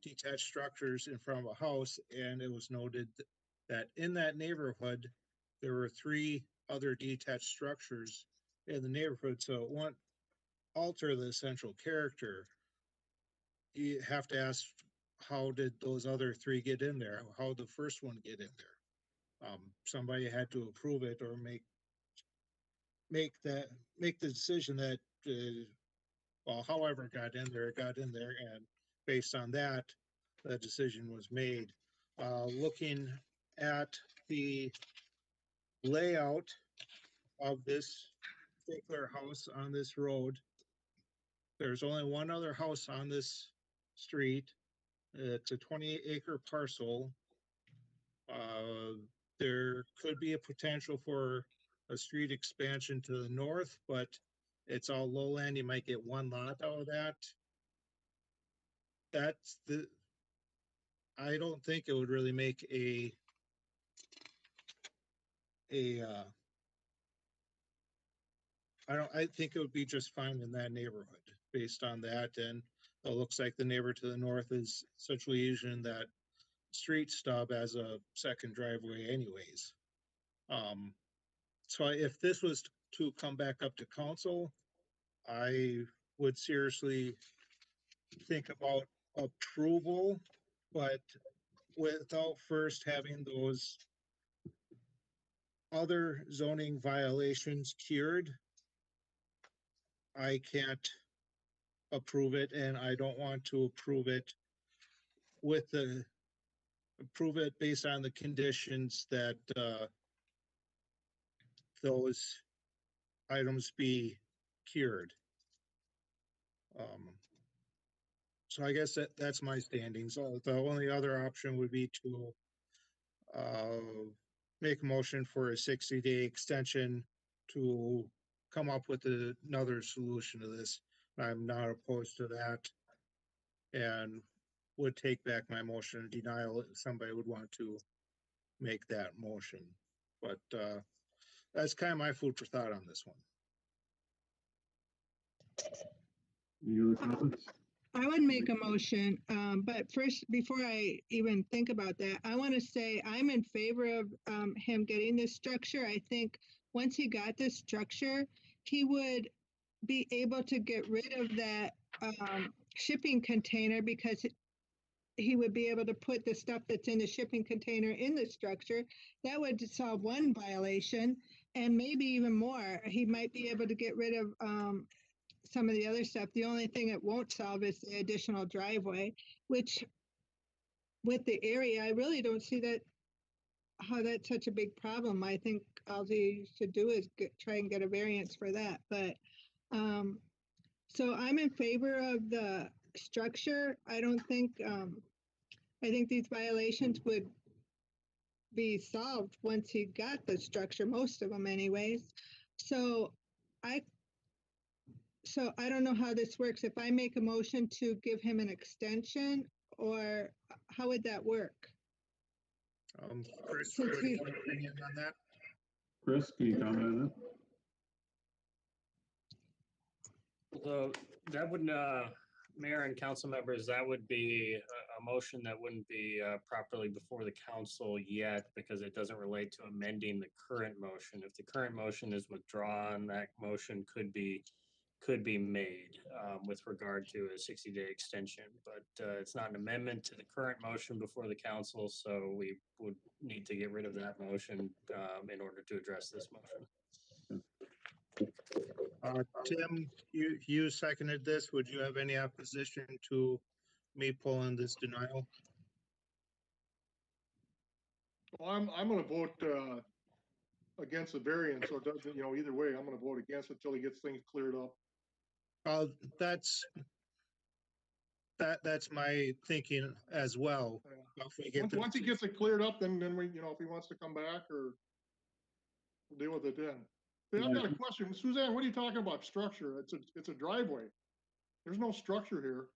detached structures in front of a house, and it was noted that in that neighborhood, there were 3 other detached structures in the neighborhood, so it won't alter the essential character. You have to ask, how did those other 3 get in there? How did the first one get in there? Somebody had to approve it or make the decision that, well, however it got in there, and based on that, the decision was made. Looking at the layout of this particular house on this road, there's only one other house on this street. It's a 28-acre parcel. There could be a potential for a street expansion to the north, but it's all lowland. You might get 1 lot out of that. I don't think it would really make I think it would be just fine in that neighborhood based on that. And it looks like the neighbor to the north is essentially using that street stub as a second driveway anyways. So if this was to come back up to council, I would seriously think about approval, but without first having those other zoning violations cured, I can't approve it, and I don't want to approve it based on the conditions that those items be cured. So I guess that's my standing. So the only other option would be to make a motion for a 60-day extension to come up with another solution to this. I'm not opposed to that, and would take back my motion of denial if somebody would want to make that motion. But that's kind of my food for thought on this one. Any other comments? I would make a motion, but first, before I even think about that, I want to say I'm in favor of him getting this structure. I think once he got this structure, he would be able to get rid of that shipping container because he would be able to put the stuff that's in the shipping container in the structure. That would solve one violation and maybe even more. He might be able to get rid of some of the other stuff. The only thing it won't solve is the additional driveway, which with the area, I really don't see that how that's such a big problem. I think all he should do is try and get a variance for that. But so I'm in favor of the structure. I don't think I think these violations would be solved once he got the structure, most of them anyways. So I don't know how this works. If I make a motion to give him an extension, or how would that work? Chris, Since what do he- you have an opinion on that? Chris, can you comment on that? So that would, Mayor and council members, that would be a motion that wouldn't be properly before the council yet because it doesn't relate to amending the current motion. If the current motion is withdrawn, that motion could be made with regard to a 60-day extension, but it's not an amendment to the current motion before the council, so we would need to get rid of that motion in order to address this motion. Tim, you seconded this. Would you have any opposition to me pulling this denial? Well, I'm gonna vote against the variance, so it doesn't, either way, I'm gonna vote against it until he gets things cleared up. That's my thinking as well. If we get Once he gets it cleared up, then we, if he wants to come back, or we'll deal with it then. Hey, I've got a question. Suzanne, what are you talking about structure? It's a driveway. There's no structure here.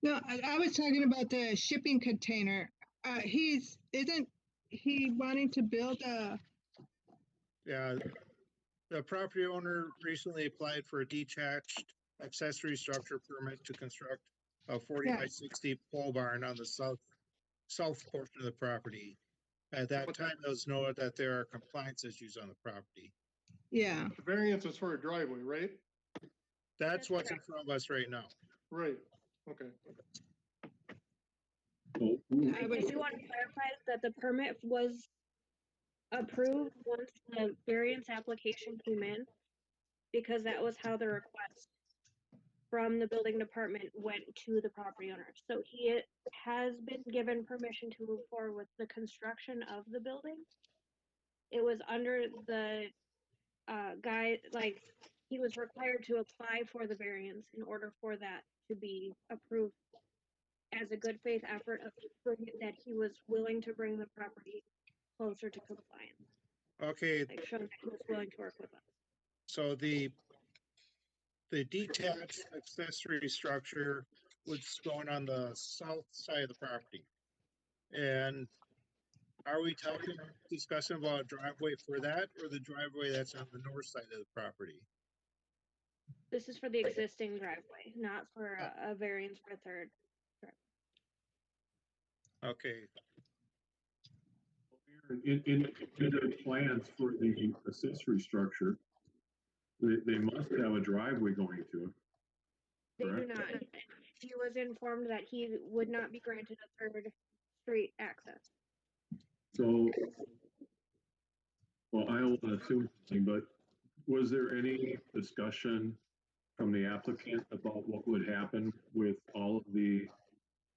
No, I was talking about the shipping container. Isn't he wanting to build a, Yeah, the property owner recently applied for a detached accessory structure permit to construct a 40 by 60 pole barn on the south portion of the property. At that time, it was noted that there are compliance issues on the property. yeah. The variance is for a driveway, right? That's what's in front of us right now. Right, okay. I do want to clarify that the permit was approved once the variance application came in, because that was how the request from the building department went to the property owner. So he has been given permission to move forward with the construction of the building. It was under the he was required to apply for the variance in order for that to be approved as a good faith effort of that he was willing to bring the property closer to compliance. Okay. Like showing that he was willing to work with us. So the detached accessory structure was going on the south side of the property. And are we discussing about a driveway for that, or the driveway that's on the north side of the property? This is for the existing driveway, not for a variance for a third. Okay. In the plans for the accessory structure, they must have a driveway going to it. They do Correct. not. He was informed that he would not be granted a third street access. So, well, I don't want to assume something, but was there any discussion from the applicant about what would happen with all of the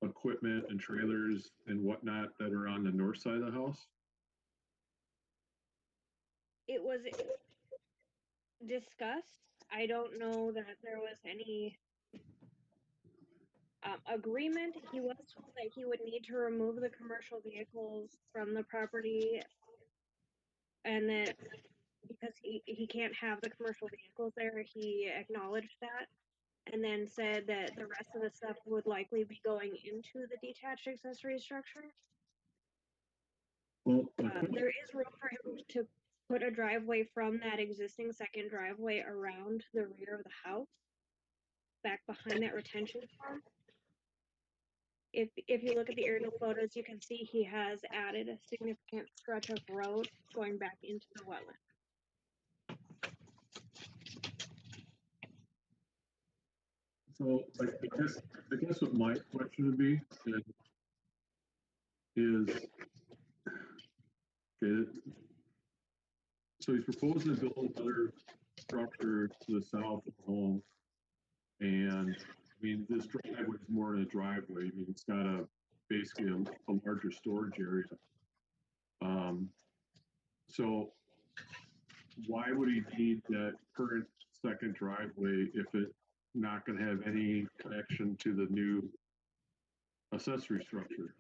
equipment and trailers and whatnot that are on the north side of the house? It was discussed. I don't know that there was any agreement. He was told that he would need to remove the commercial vehicles from the property, and that because he can't have the commercial vehicles there, he acknowledged that, and then said that the rest of the stuff would likely be going into the detached accessory structure. Well, there is room for him to put a driveway from that existing second driveway around the rear of the house. back behind that retention pond. If you look at the aerial photos, you can see he has added a significant stretch of road going back into the wetland. So I guess what my question would be is, okay, so he's proposing to build another structure to the south of the home. And I mean, this driveway is more than a driveway. I mean, it's got basically a larger storage area. So why would he need that current second driveway if it's not going to have any connection to the new accessory structure?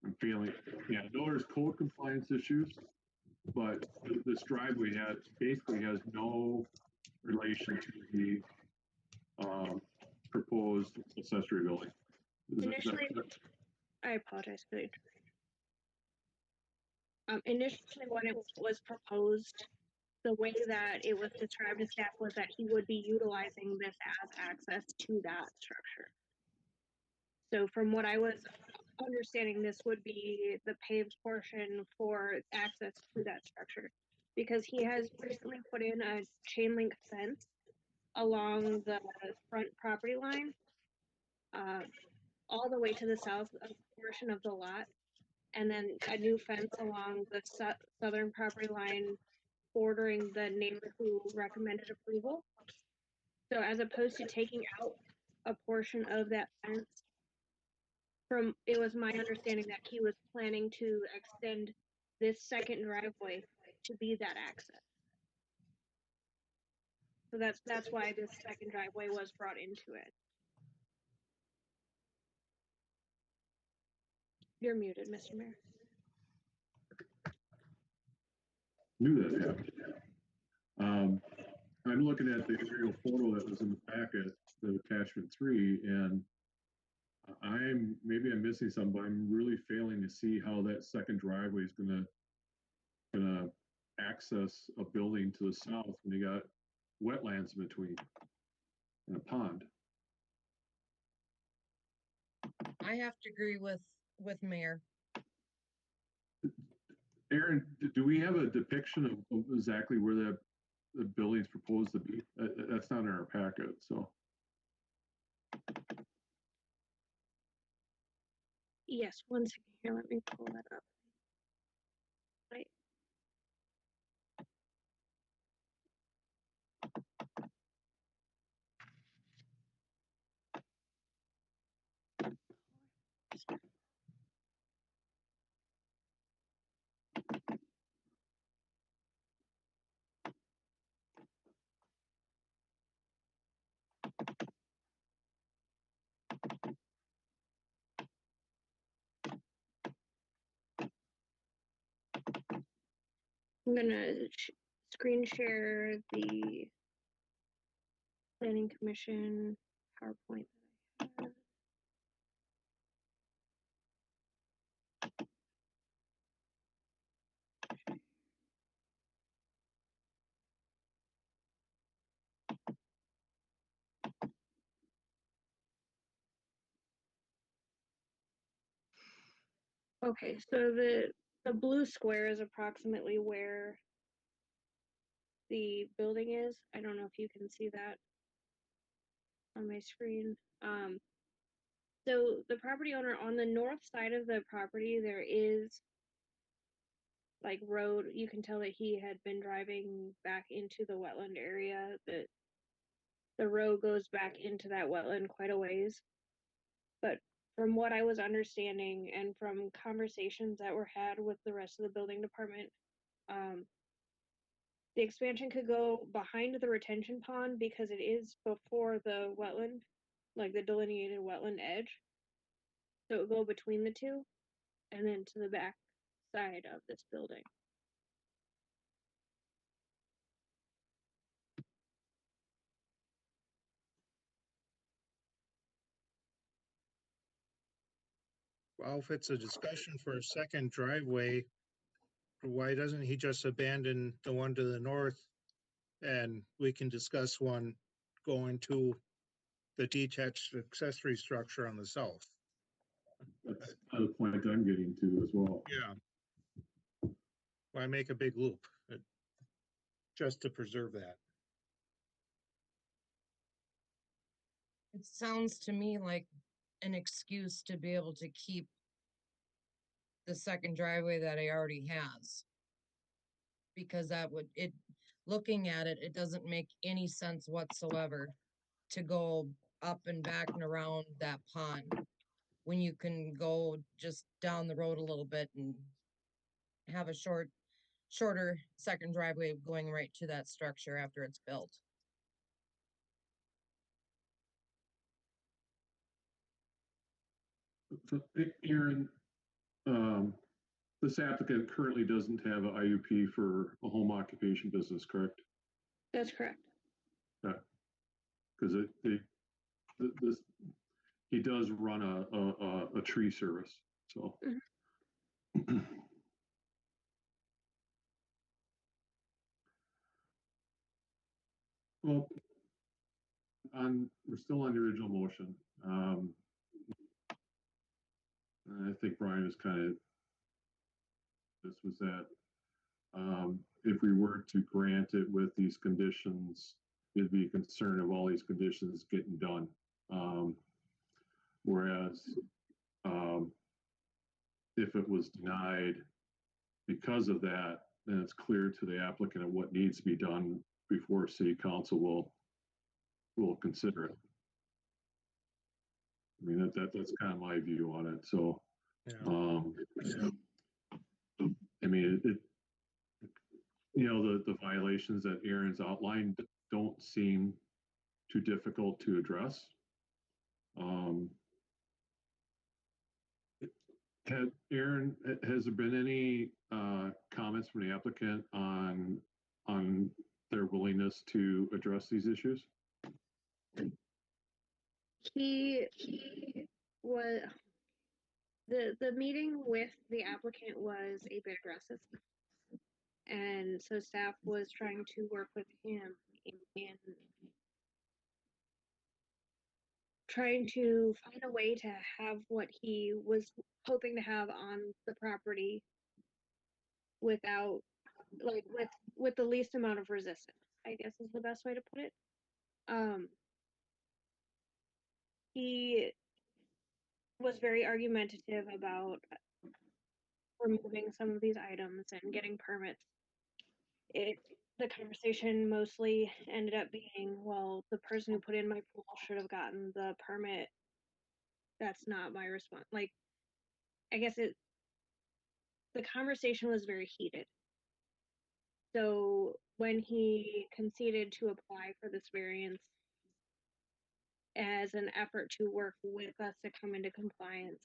I'm feeling, yeah, I know there's code compliance issues, but this driveway basically has no relation to the proposed accessory building. Initially, I apologize for the initially when it was proposed, the way that it was described to staff was that he would be utilizing this as access to that structure. So from what I was understanding, this would be the paved portion for access to that structure, because he has recently put in a chain link fence along the front property line, all the way to the south portion of the lot, and then a new fence along the southern property line bordering the neighbor who recommended approval. So as opposed to taking out a portion of that fence, it was my understanding that he was planning to extend this second driveway to be that access. So that's why this second driveway was brought into it. You're muted, Mr. Mayor. Knew that, yeah. I'm looking at the aerial photo that was in the packet, the attachment 3, and maybe I'm missing something, but I'm really failing to see how that second driveway is gonna access a building to the south when you got wetlands in between and a pond. I have to agree with Mayor. Aaron, do we have a depiction of exactly where the building's proposed to be? That's not in our packet, so. Yes, one second here, let me pull that up. Right. I'm gonna screen share the Planning Commission PowerPoint that I have. Okay, so the blue square is approximately where the building is. I don't know if you can see that on my screen. So the property owner, on the north side of the property, there is like road. You can tell that he had been driving back into the wetland area. That the road goes back into that wetland quite a ways. But from what I was understanding and from conversations that were had with the rest of the building department, the expansion could go behind the retention pond because it is before the wetland, like the delineated wetland edge. So it would go between the two and then to the back side of this building. Well, if it's a discussion for a second driveway, why doesn't he just abandon the one to the north And we can discuss one going to the detached accessory structure on the south. That's kind of the point I'm getting to as well. Yeah. Why make a big loop? Just to preserve that. It sounds to me like an excuse to be able to keep the second driveway that he already has. Because looking at it, it doesn't make any sense whatsoever to go up and back and around that pond when you can go just down the road a little bit and have a shorter second driveway going right to that structure after it's built. So, Aaron, this applicant currently doesn't have an IUP for a home occupation business, correct? That's correct. Yeah. Because he does run a tree service, so. Well, we're still on the original motion. I think Brian is kind of, this was that. If we were to grant it with these conditions, there'd be a concern of all these conditions getting done. Whereas if it was denied because of that, then it's clear to the applicant of what needs to be done before city council will consider it. I mean, that's kind of my view on it. So, Yeah. I mean, the violations that Aaron's outlined don't seem too difficult to address. Aaron, has there been any comments from the applicant on their willingness to address these issues? He was the meeting with the applicant was a bit aggressive, and so staff was trying to work with him in trying to find a way to have what he was hoping to have on the property without with the least amount of resistance, I guess is the best way to put it. He was very argumentative about removing some of these items and getting permits. The conversation mostly ended up being, well, the person who put in my pool should have gotten the permit. That's not my response. Like, I guess the conversation was very heated. So when he conceded to apply for this variance as an effort to work with us to come into compliance,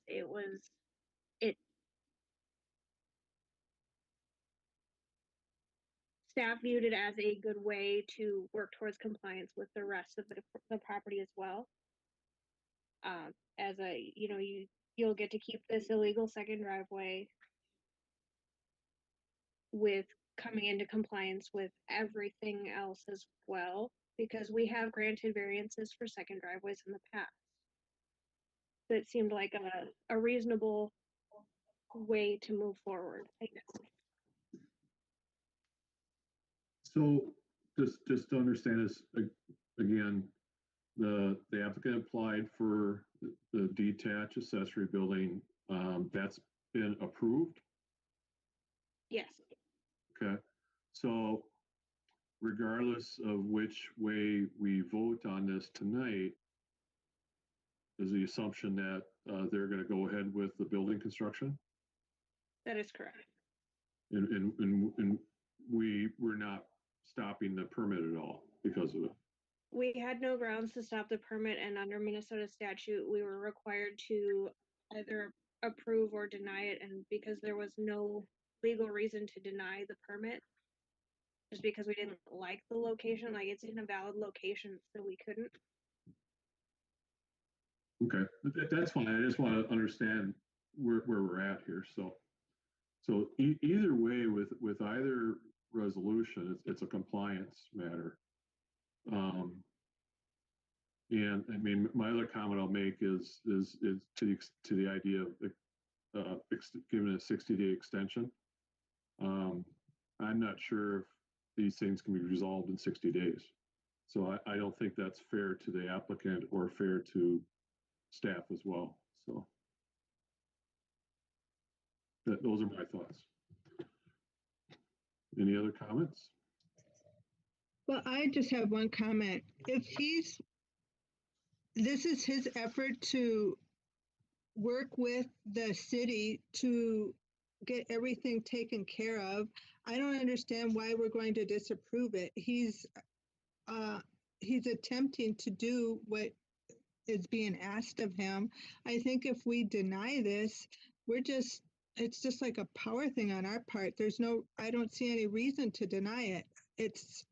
staff viewed it as a good way to work towards compliance with the rest of the property as well. As you'll get to keep this illegal second driveway with coming into compliance with everything else as well, because we have granted variances for second driveways in the past. So it seemed like a reasonable way to move forward, I guess. So just to understand this again, the applicant applied for the detached accessory building. That's been approved. Yes. Okay. So regardless of which way we vote on this tonight, is the assumption that they're going to go ahead with the building construction? That is correct. And we're not stopping the permit at all because of it. We had no grounds to stop the permit, and under Minnesota statute, we were required to either approve or deny it, and because there was no legal reason to deny the permit, just because we didn't like the location, like it's in a valid location, so we couldn't. Okay, that's fine. I just want to understand where we're at here. So either way, with either resolution. It's a compliance matter. And I mean, my other comment I'll make is to the idea of giving a 60-day extension. I'm not sure if these things can be resolved in 60 days. So I don't think that's fair to the applicant or fair to staff as well. So those are my thoughts. Any other comments? Well, I just have one comment. If this is his effort to work with the city to get everything taken care of, I don't understand why we're going to disapprove it. He's attempting to do what is being asked of him. I think if we deny this, it's just like a power thing on our part. I don't see any reason to deny it. It's,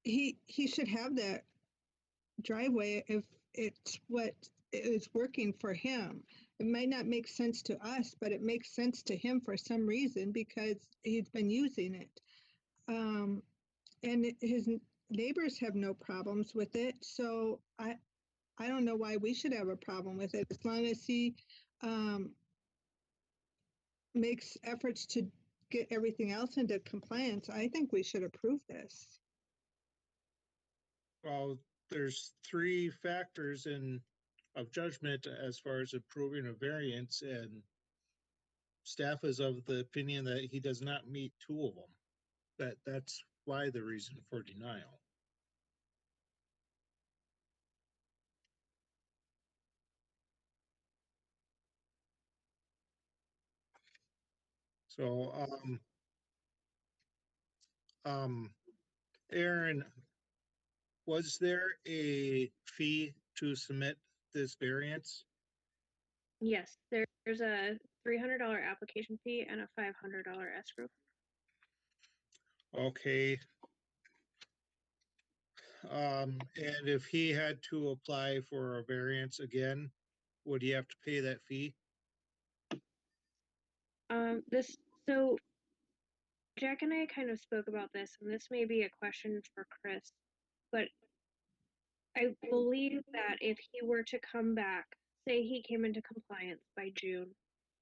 he should have that driveway if it's what is working for him. It might not make sense to us, but it makes sense to him for some reason because he's been using it. And his neighbors have no problems with it. So I don't know why we should have a problem with it. As long as he makes efforts to get everything else into compliance, I think we should approve this. Well, there's three factors of judgment as far as approving a variance, and staff is of the opinion that he does not meet two of them. That's why the reason for denial. So, Aaron, was there a fee to submit this variance? Yes, there's a $300 application fee and a $500 escrow. Okay. And if he had to apply for a variance again, would he have to pay that fee? So Jack and I kind of spoke about this, and this may be a question for Chris, but I believe that if he were to come back, say he came into compliance by June,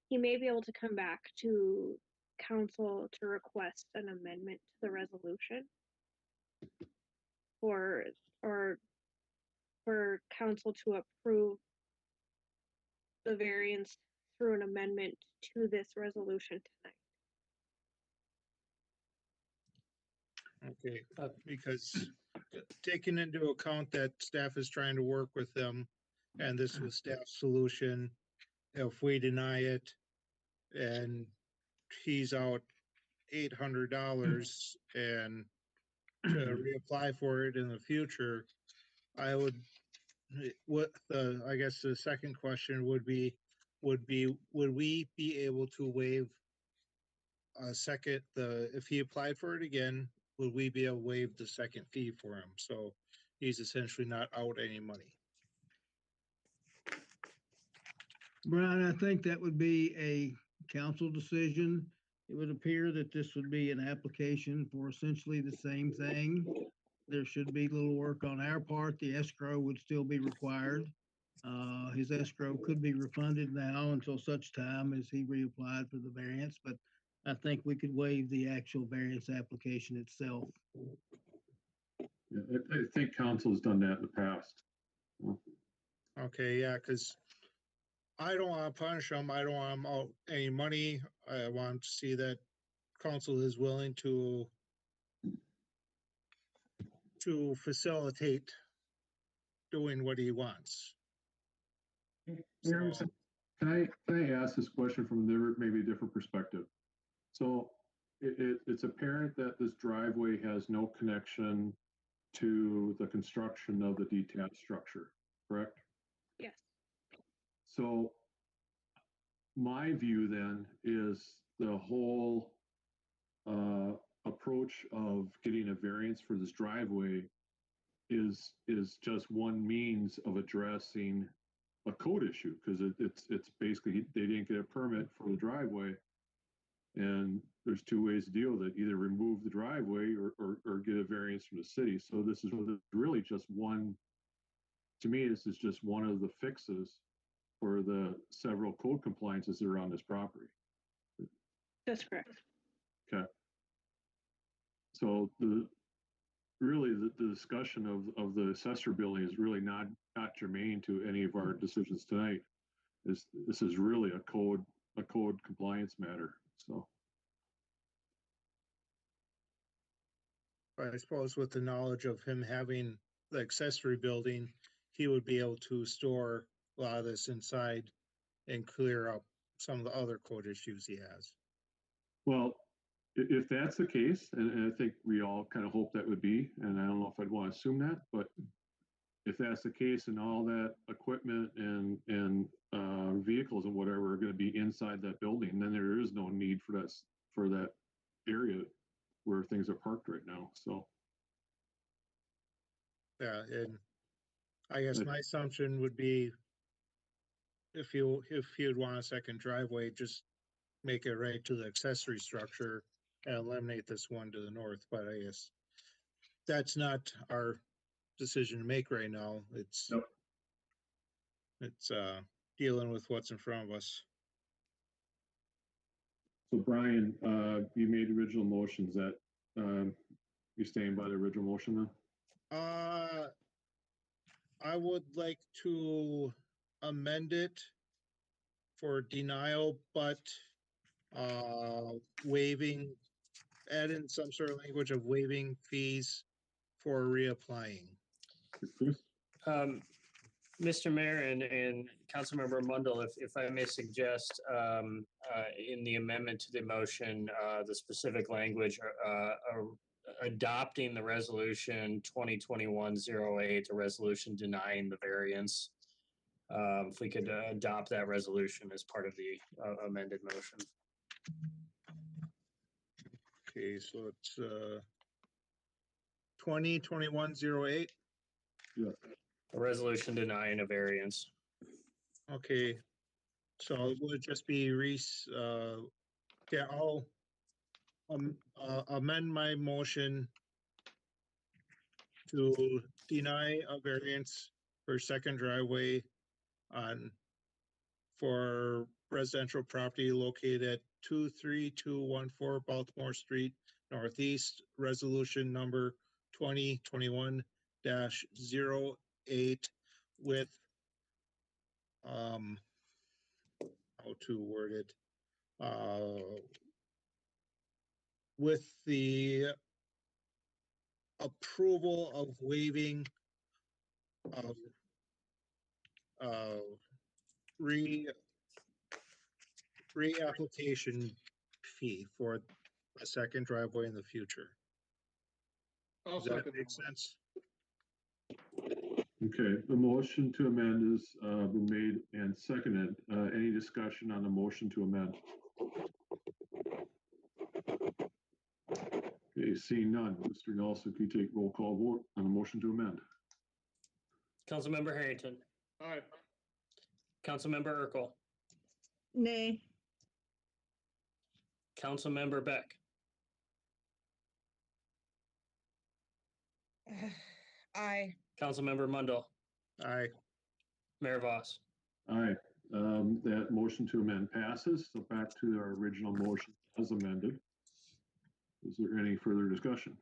he may be able to come back to council to request an amendment to the resolution or for council to approve the variance through an amendment to this resolution tonight. Okay, because taking into account that staff is trying to work with them and this was staff's solution, if we deny it and he's out $800 and to reapply for it in the future, I would, I guess the second question would would we be able to waive a second, if he applied for it again, would we be able to waive the second fee for him? So he's essentially not out any money. Brian, I think that would be a council decision. It would appear that this would be an application for essentially the same thing. There should be little work on our part. The escrow would still be required. His escrow could be refunded now until such time as he reapplied for the variance, but I think we could waive the actual variance application itself. Yeah, I think council's done that in the past. Okay, yeah, because I don't want to punish him. I don't want him out any money. I want to see that council is willing to facilitate doing what he wants. Aaron, So, can I ask this question from maybe a different perspective? So it's apparent that this driveway has no connection to the construction of the detached structure, correct? Yes. So my view then is the whole approach of getting a variance for this driveway is just one means of addressing a code issue, because it's basically they didn't get a permit for the driveway, And there's two ways to deal with it: either remove the driveway or get a variance from the city. So this is really just one. To me, this is just one of the fixes for the several code compliances that are on this property. That's correct. Okay. So the discussion of the assessor building is really not germane to any of our decisions tonight. This is really a code compliance matter. So I suppose with the knowledge of him having the accessory building, he would be able to store a lot of this inside and clear up some of the other code issues he has. well, if that's the case, and I think we all kind of hope that would be, and I don't know if I'd want to assume that, but if that's the case and all that equipment and vehicles and whatever are going to be inside that building, then there is no need for that area where things are parked right now. So Yeah, and I guess my assumption would be if you'd want a second driveway, just make it right to the accessory structure and eliminate this one to the north. But I guess that's not our decision to make right now. It's Yep. it's dealing with what's in front of us. So Brian, you made the original motions. That you staying by the original motion then? I would like to amend it for denial, but waiving, add in some sort of language of waiving fees for reapplying. Chris? Mr. Mayor and Councilmember Mundell, if I may suggest, in the amendment to the motion, the specific language, adopting the resolution 2021-08, a resolution denying the variance. If we could adopt that resolution as part of the amended motion. Okay, so it's 2021-08. Yeah. A resolution denying a variance. Okay, so it would just be Reese. Yeah, I'll amend my motion to deny a variance for second driveway on for residential property located at 23214 Baltimore Street Northeast, resolution number 2021-08 with how to word it, with the approval of waiving of reapplication fee for a second driveway in the future. Does that make sense? Okay, the motion to amend has been made and seconded. Any discussion on the motion to amend? Okay, seeing none. Mr. Nelson, can you take roll call vote on the motion to amend? Councilmember Harrington. Aye. Councilmember Urkel. Nay. Councilmember Beck. Aye. Councilmember Mundell. Aye. Mayor Voss. Aye. That motion to amend passes. So back to our original motion as amended. Is there any further discussion?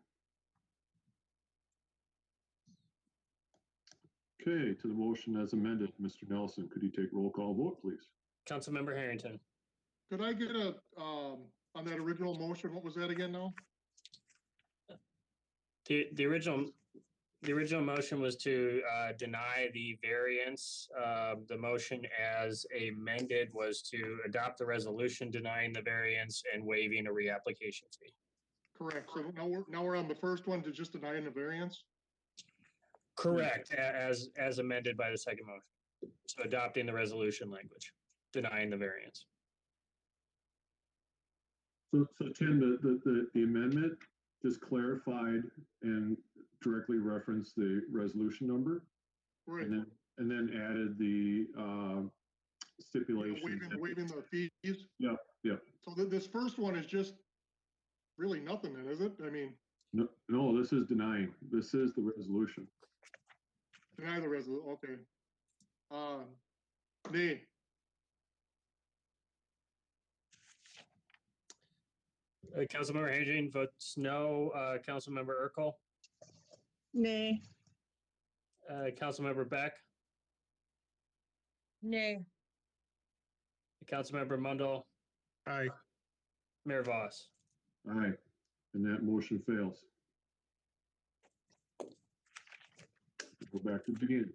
Okay, to the motion as amended, Mr. Nelson, could you take roll call vote, please? Councilmember Harrington. Could I get a, on that original motion, what was that again now? The original motion was to deny the variance. The motion as amended was to adopt the resolution denying the variance and waiving a reapplication fee. Correct. So now we're on the first one to just denying the variance? Correct, as amended by the second motion. So adopting the resolution language, denying the variance. So Tim, the amendment just clarified and directly referenced the resolution number. Right. And then added the stipulation. Waiving the fees? Yeah. So this first one is just really nothing then, is it? I mean, No, this is denying. This is the resolution. deny the resolution, okay. Nay. Councilmember Hanjin votes no. Councilmember Urkel, Nay. Councilmember Beck, Nay. Councilmember Mundell, Aye. Mayor Voss. Aye, and that motion fails. Go back to the beginning.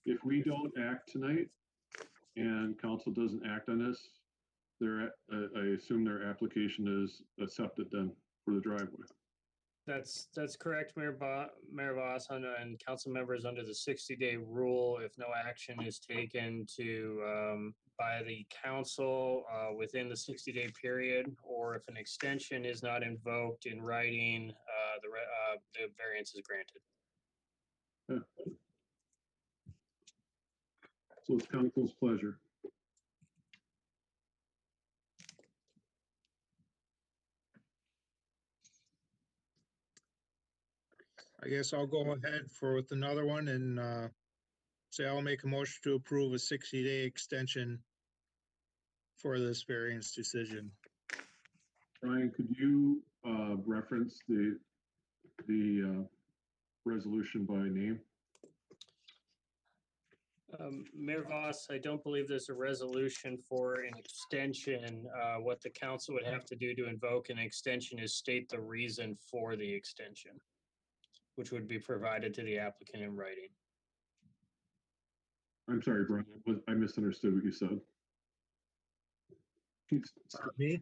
If we don't act tonight and council doesn't act on this, I assume their application is accepted then for the driveway. That's correct, Mayor Voss, and council members under the 60-day rule. If no action is taken by the council within the 60-day period, or if an extension is not invoked in writing, the variance is granted. Yeah. So it's council's pleasure. I guess I'll go ahead with another one and say I'll make a motion to approve a 60-day extension for this variance decision. Brian, could you reference the resolution by name? Mayor Voss, I don't believe there's a resolution for an extension. What the council would have to do to invoke an extension is state the reason for the extension, which would be provided to the applicant in writing. I'm sorry, Brian, I misunderstood what you said. Me?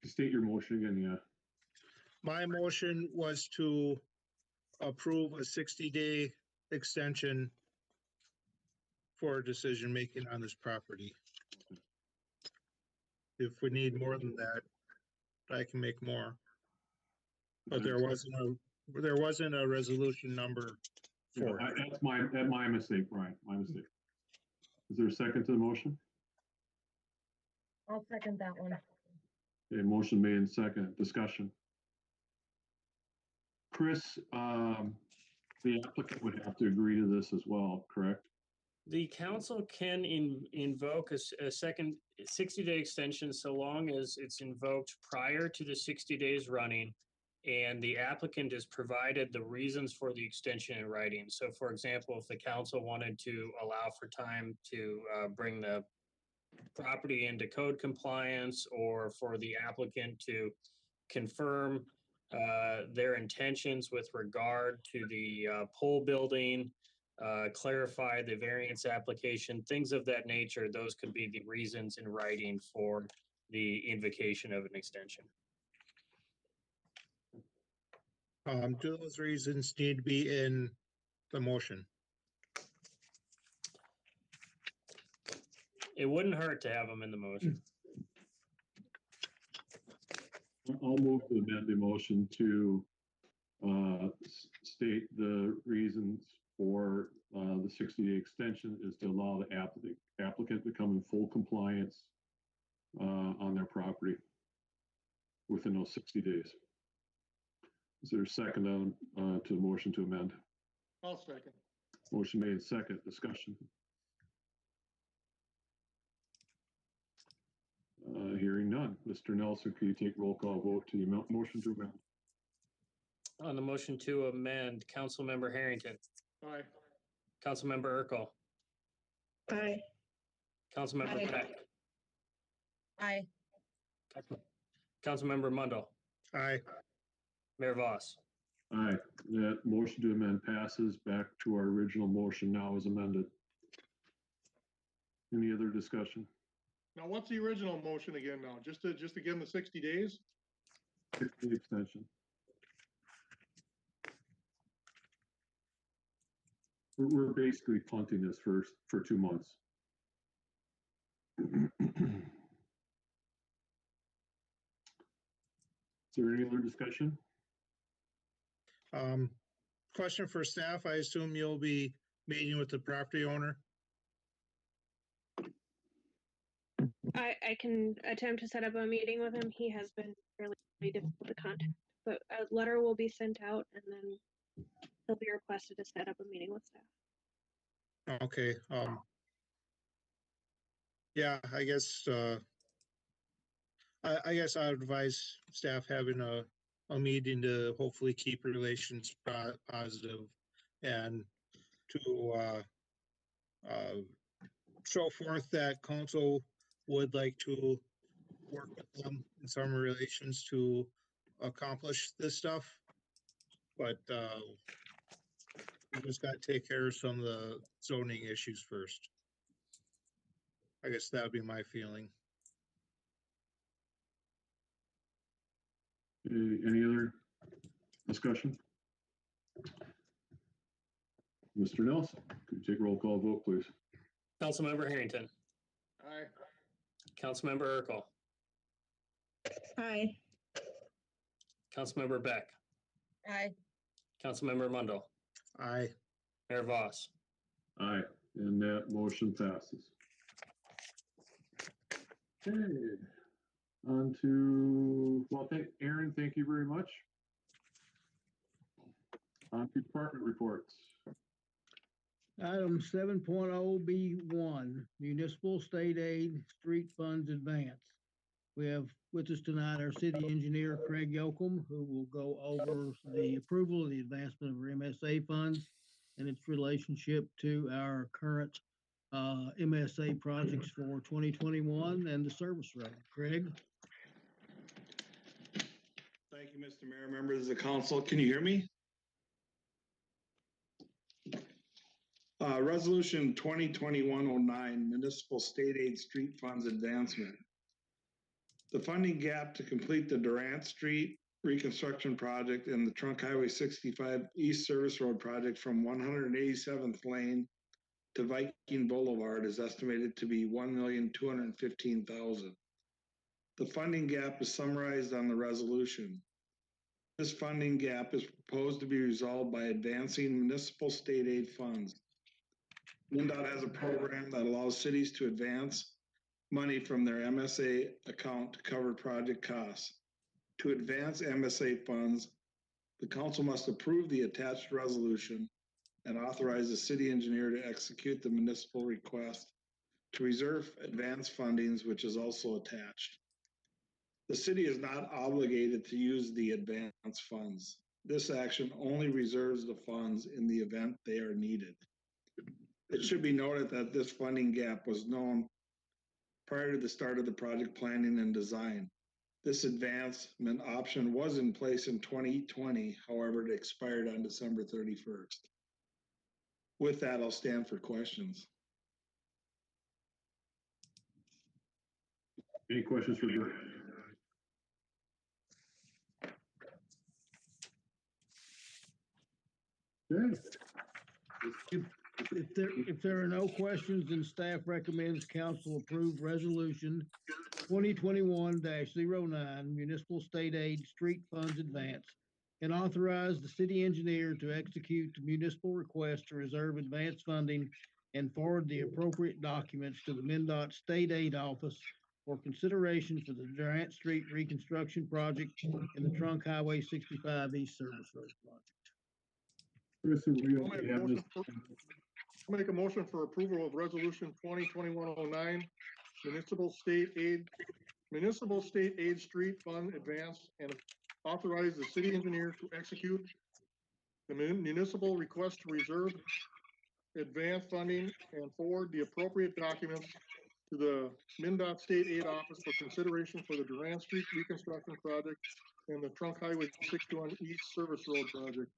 State your motion again, yeah. My motion was to approve a 60-day extension for decision making on this property. If we need more than that, I can make more. But there wasn't a resolution number for it. That's my mistake, Brian, my mistake. Is there a second to the motion? I'll second that one. Okay, motion made and second, discussion. Chris, the applicant would have to agree to this as well, correct? The council can invoke a second 60-day extension so long as it's invoked prior to the 60 days running and the applicant has provided the reasons for the extension in writing. So for example, if the council wanted to allow for time to bring the property into code compliance, or for the applicant to confirm their intentions with regard to the pole building, clarify the variance application, things of that nature, those could be the reasons in writing for the invocation of an extension. Do those reasons need to be in the motion? It wouldn't hurt to have them in the motion. I'll move to amend the motion to state the reasons for the 60-day extension is to allow the applicant to come in full compliance on their property within those 60 days. Is there a second to the motion to amend? I'll second. Motion made second, discussion. Hearing none. Mr. Nelson, could you take roll call vote to the motion to amend? On the motion to amend, Councilmember Harrington. Aye. Councilmember Urkel. Aye. Councilmember Peck. Aye. Councilmember Mundell. Aye. Mayor Voss. Aye. That motion to amend passes. Back to our original motion now as amended. Any other discussion? Now, what's the original motion again now? Just to give them the 60 days? 60-day extension. We're basically punting this for 2 months. Is there any other discussion? question for staff. I assume you'll be meeting with the property owner. I can attempt to set up a meeting with him. He has been fairly difficult to contact, but a letter will be sent out and then he'll be requested to set up a meeting with staff. Okay, yeah, I guess, I guess I would advise staff having a meeting to hopefully keep relations positive and to, show forth that council would like to work with them in some relations to accomplish this stuff. But, we just got to take care of some of the zoning issues first. I guess that would be my feeling. Any other discussion? Mr. Nelson, could you take roll call vote, please? Councilmember Harrington, Aye. Councilmember Urkel, Aye. Councilmember Beck, Aye. Councilmember Mundell, Aye. Mayor Voss. Aye, and that motion passes. Okay, on to, well, Aaron, thank you very much. On to department reports. Item 7.0B1, municipal state aid, street funds advance. We have with us tonight our city engineer, Craig Yoakum, who will go over the approval of the advancement of our MSA funds and its relationship to our current MSA projects for 2021 and the service road. Craig? Thank you, Mr. Mayor, members of the council. Can you hear me? Resolution 2021-09, Municipal State Aid Street Funds Advancement. The funding gap to complete the Durant Street reconstruction project and the Trunk Highway 65 East Service Road project from 187th Lane to Viking Boulevard is estimated to be $1,215,000. The funding gap is summarized on the resolution. This funding gap is proposed to be resolved by advancing municipal state aid funds. MnDOT has a program that allows cities to advance money from their MSA account to cover project costs. To advance MSA funds, the council must approve the attached resolution and authorize the city engineer to execute the municipal request to reserve advance fundings, which is also attached. The city is not obligated to use the advance funds. This action only reserves the funds in the event they are needed. It should be noted that this funding gap was known prior to the start of the project planning and design. This advancement option was in place in 2020, however, it expired on December 31st. With that, I'll stand for questions. Any questions for Dirk? Okay. If there are no questions, then staff recommends council approve resolution 2021-09 municipal state aid street funds advance and authorize the city engineer to execute the municipal request to reserve advance funding and forward the appropriate documents to the MnDOT State Aid Office for consideration for the Durant Street reconstruction project and the Trunk Highway 65 East Service Road project. I'll make a motion for approval of resolution 2021-09, municipal state aid street fund advance, and authorize the city engineer to execute the municipal request to reserve advance funding and forward the appropriate documents to the MnDOT State Aid Office for consideration for the Durant Street reconstruction project and the Trunk Highway 61 East Service Road project.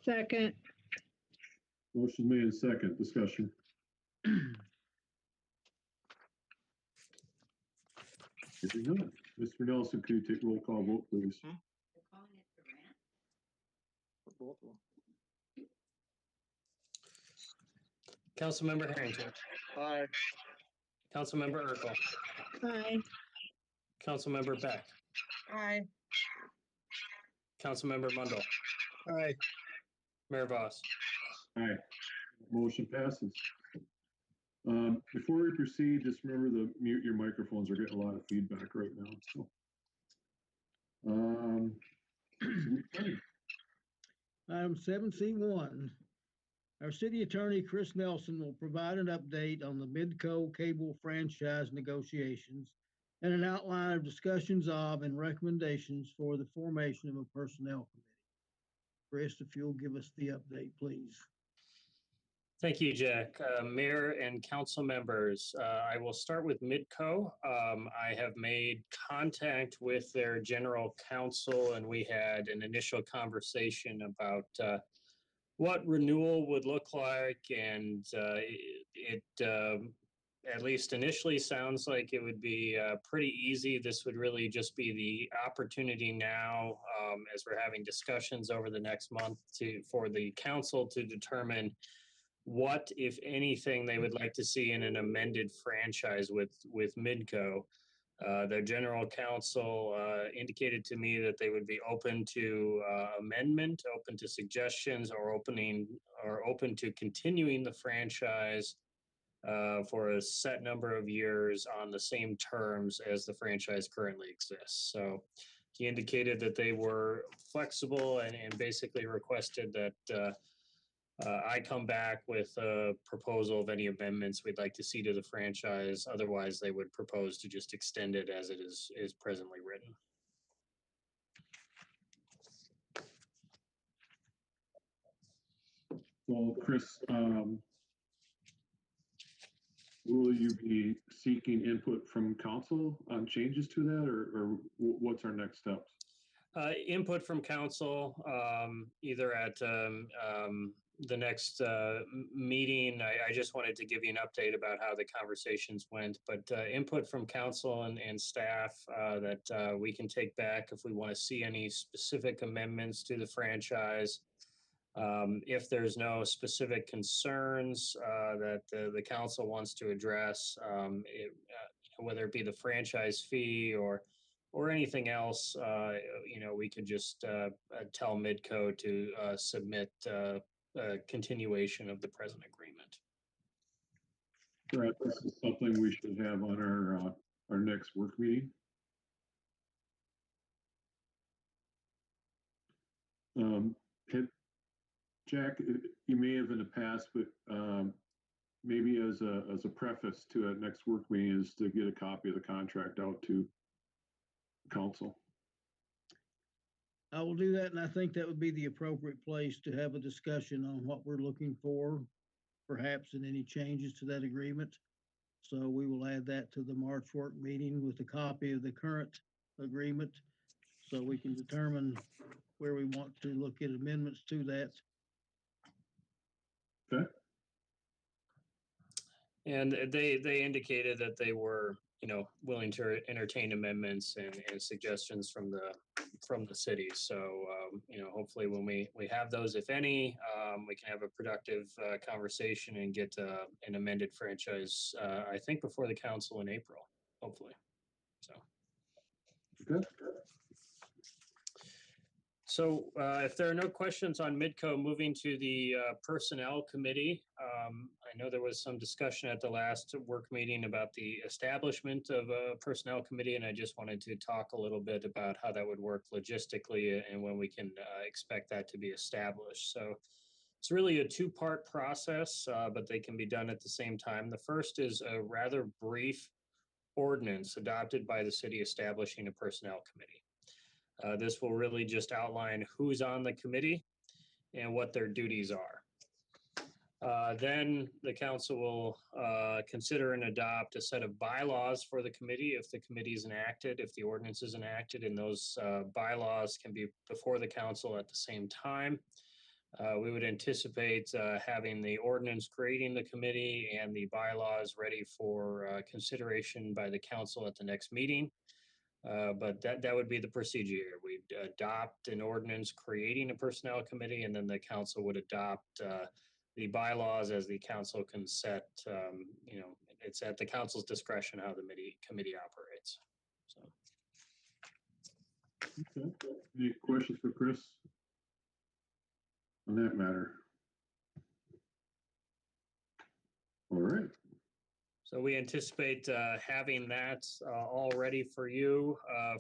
Second. Motion made in second. Discussion. Hearing none. Mr. Nelson, could you take roll call vote, please? Councilmember Harrington, Aye. Councilmember Urkel, Aye. Councilmember Beck, Aye. Councilmember Mundell, Aye. Mayor Voss. Aye. Motion passes. Before we proceed, just remember to mute your microphones. We're getting a lot of feedback right now. So, Item 7C1. Our city attorney, Chris Nelson, will provide an update on the Midco cable franchise negotiations and an outline of discussions of and recommendations for the formation of a personnel committee. Chris, if you'll give us the update, please. Thank you, Jack. Mayor and council members, I will start with Midco. I have made contact with their general counsel, and we had an initial conversation about what renewal would look like, and it at least initially sounds like it would be pretty easy. This would really just be the opportunity now, as we're having discussions over the next month for the council to determine what, if anything, they would like to see in an amended franchise with Midco. Their general counsel indicated to me that they would be open to amendment, open to suggestions, or open to continuing the franchise for a set number of years on the same terms as the franchise currently exists. So he indicated that they were flexible and basically requested that I come back with a proposal of any amendments we'd like to see to the franchise. Otherwise, they would propose to just extend it as it is presently written. well, Chris, will you be seeking input from council on changes to that, or what's our next steps? Input from council, either at the next meeting. I just wanted to give you an update about how the conversations went, but input from council and staff that we can take back if we want to see any specific amendments to the franchise. If there's no specific concerns that the council wants to address, whether it be the franchise fee or anything else, we could just tell Midco to submit a continuation of the present agreement. Brett, this is something we should have on our next work meeting. Jack, you may have in the past, but maybe as a preface to a next work meeting is to get a copy of the contract out to council. I will do that, and I think that would be the appropriate place to have a discussion on what we're looking for, perhaps in any changes to that agreement. So we will add that to the March work meeting with a copy of the current agreement, so we can determine where we want to look at amendments to that. Okay. And they indicated that they were, willing to entertain amendments and suggestions from the city. So, hopefully when we have those, if any, we can have a productive conversation and get an amended franchise, I think before the council in April, hopefully. So. Okay. So if there are no questions on Midco, moving to the Personnel Committee, I know there was some discussion at the last work meeting about the establishment of a Personnel Committee, and I just wanted to talk a little bit about how that would work logistically and when we can expect that to be established. So it's really a two-part process, but they can be done at the same time. The first is a rather brief ordinance adopted by the city establishing a Personnel Committee. This will really just outline who's on the committee and what their duties are. Then the council will consider and adopt a set of bylaws for the committee if the committee is enacted, if the ordinance is enacted, and those bylaws can be before the council at the same time. We would anticipate having the ordinance creating the committee and the bylaws ready for consideration by the council at the next meeting. But that would be the procedure here. We'd adopt an ordinance creating a personnel committee, and then the council would adopt the bylaws as the council can set. It's at the council's discretion how the committee operates. So. Okay. Any questions for Chris? on that matter? All right. So we anticipate having that all ready for you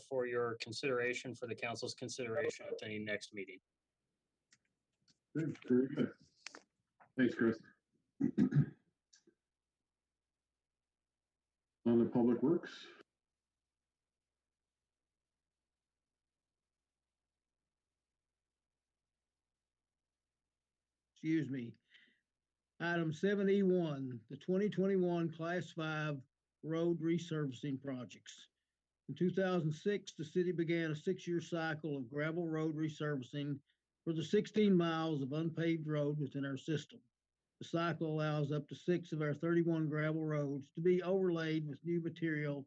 for your consideration, for the council's consideration at the next meeting. Good, very good. Thanks, Chris. On the Public Works. Excuse me. Item 7E1, the 2021 Class 5 road resurfacing projects. In 2006, the city began a 6-year cycle of gravel road resurfacing for the 16 miles of unpaved road within our system. The cycle allows up to 6 of our 31 gravel roads to be overlaid with new material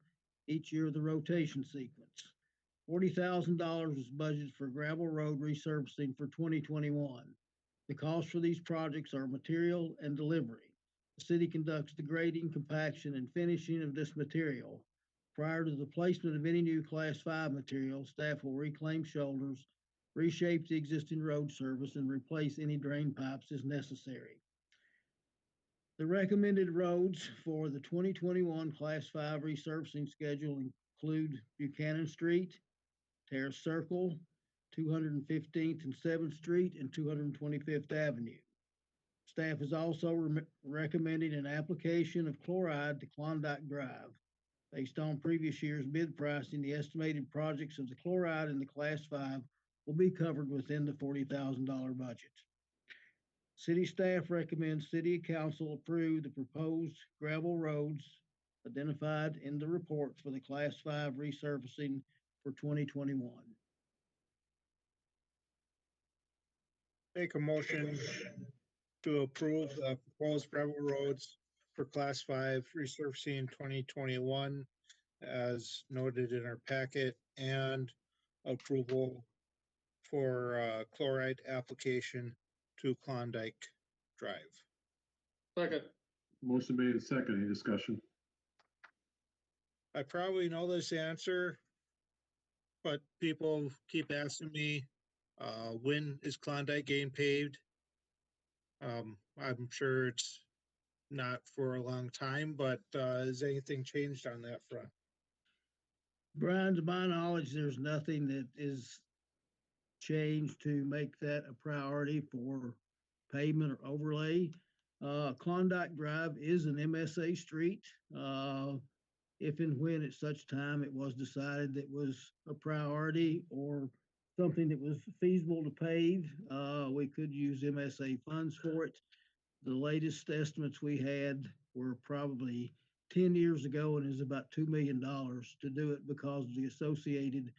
each year of the rotation sequence. $40,000 was budgeted for gravel road resurfacing for 2021. The costs for these projects are material and delivery. The city conducts the grading, compaction, and finishing of this material. Prior to the placement of any new Class 5 material, staff will reclaim shoulders, reshape the existing road surface, and replace any drain pipes as necessary. The recommended roads for the 2021 Class 5 resurfacing schedule include Buchanan Street, Terrace Circle, 215th and 7th Street, and 225th Avenue. Staff is also recommending an application of chloride to Klondike Drive. Based on previous year's bid pricing, the estimated projects of the chloride in the Class 5 will be covered within the $40,000 budget. City staff recommends City Council approve the proposed gravel roads identified in the report for the Class 5 resurfacing for 2021. Make a motion to approve the proposed gravel roads for Class 5 resurfacing 2021 as noted in our packet, and approval for chloride application to Klondike Drive. Second. Motion made and second. Any discussion? I probably know this answer, but people keep asking me, when is Klondike getting paved? I'm sure it's not for a long time, but has anything changed on that front? Brian, to my knowledge, there's nothing that is changed to make that a priority for pavement or overlay. Klondike Drive is an MSA street. If and when at such time it was decided that was a priority or something that was feasible to pave, we could use MSA funds for it. The latest estimates we had were probably 10 years ago, and is about $2 million to do it because of the associated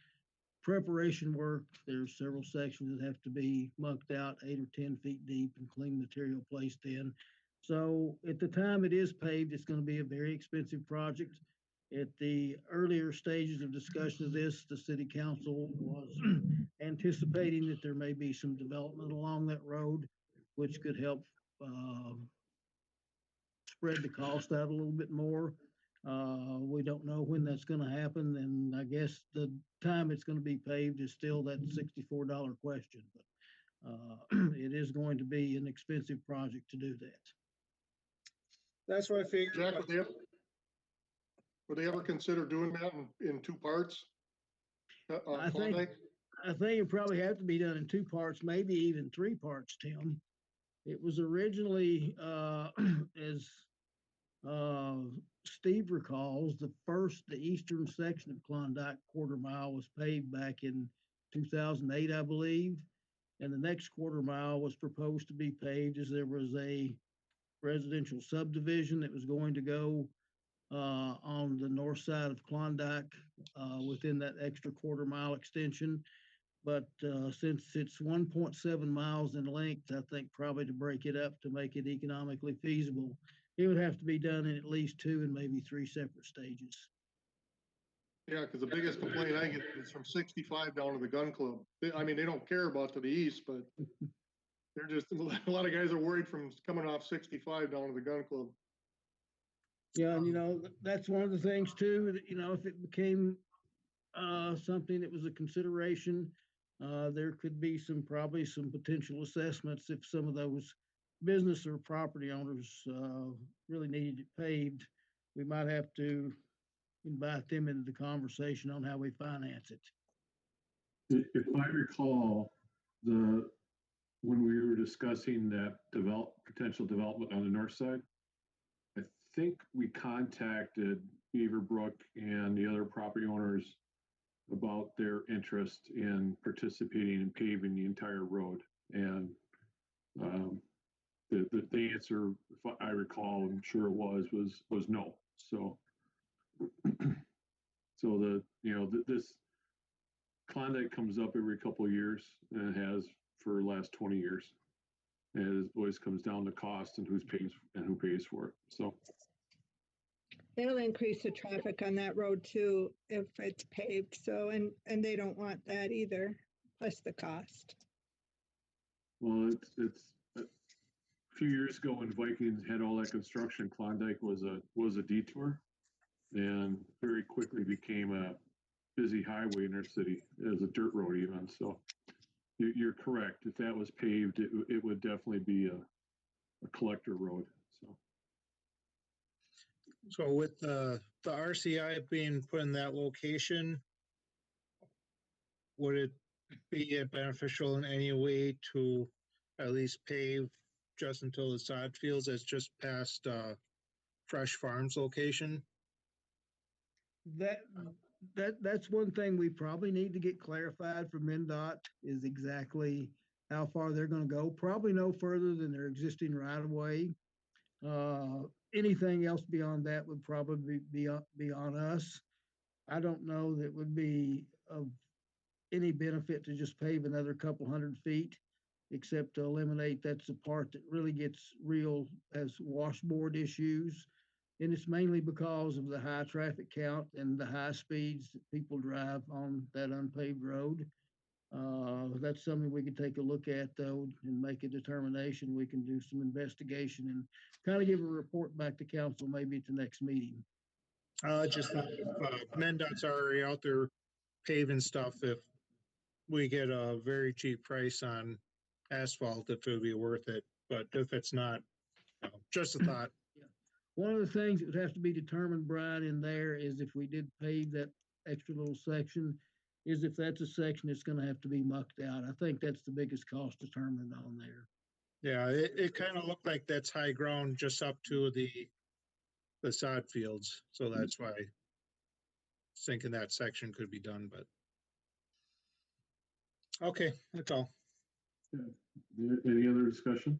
preparation work. There's several sections that have to be mucked out 8 or 10 feet deep and clean material placed in. So at the time it is paved, it's going to be a very expensive project. At the earlier stages of discussion of this, the city council was anticipating that there may be some development along that road, which could help spread the cost out a little bit more. We don't know when that's going to happen, and I guess the time it's going to be paved is still that $64 question. But it is going to be an expensive project to do that. That's what I figured. Jack, would they ever consider doing that in 2 parts? I think it probably have to be done in 2 parts, maybe even 3 parts, Tim. It was originally, as Steve recalls, the eastern section of Klondike quarter mile was paved back in 2008, I believe. And the next quarter mile was proposed to be paved as there was a residential subdivision that was going to go on the north side of Klondike within that extra quarter mile extension. But since it's 1.7 miles in length, I think probably to break it up to make it economically feasible, it would have to be done in at least 2 and maybe 3 separate stages. Yeah, because the biggest complaint I get is from 65 down to the gun club. I mean, they don't care about to the east, but they're just, a lot of guys are worried from coming off 65 down to the gun club. Yeah, and that's one of the things too, that, if it became something that was a consideration, there could be probably some potential assessments if some of those business or property owners really needed it paved. We might have to invite them into the conversation on how we finance it. If I recall, when we were discussing that potential development on the north side, I think we contacted Beaverbrook and the other property owners about their interest in participating in paving the entire road. And the answer, if I recall, I'm sure it was no. So, this Klondike comes up every couple of years, and it has for the last 20 years. And it always comes down to cost and who pays for it. So It'll increase the traffic on that road too if it's paved. So, and they don't want that either, plus the cost. well, it's a few years ago when Vikings had all that construction, Klondike was a detour, and very quickly became a busy highway in our city as a dirt road even. So you're correct. If that was paved, it would definitely be a collector road. So with the RCI being put in that location, would it be beneficial in any way to at least pave just until the sod fields that's just past Fresh Farms location? That's one thing we probably need to get clarified from MnDOT is exactly how far they're going to go. Probably no further than their existing right of way. Anything else beyond that would probably be on us. I don't know that would be of any benefit to just pave another couple 100 feet, except to eliminate that's the part that really gets real as washboard issues. And it's mainly because of the high traffic count and the high speeds that people drive on that unpaved road. That's something we could take a look at though and make a determination. We can do some investigation and kind of give a report back to council maybe at the next meeting. Just MnDOT's already out there paving stuff. If we get a very cheap price on asphalt, if it would be worth it. But if it's not, just a thought. One of the things that would have to be determined, Brian, in there is if we did pave that extra little section, is if that's a section that's going to have to be mucked out. I think that's the biggest cost determined on there. Yeah, it kind of looked like that's high ground just up to the sod fields. So that's why I was thinking that section could be done, but okay, that's all. Any other discussion?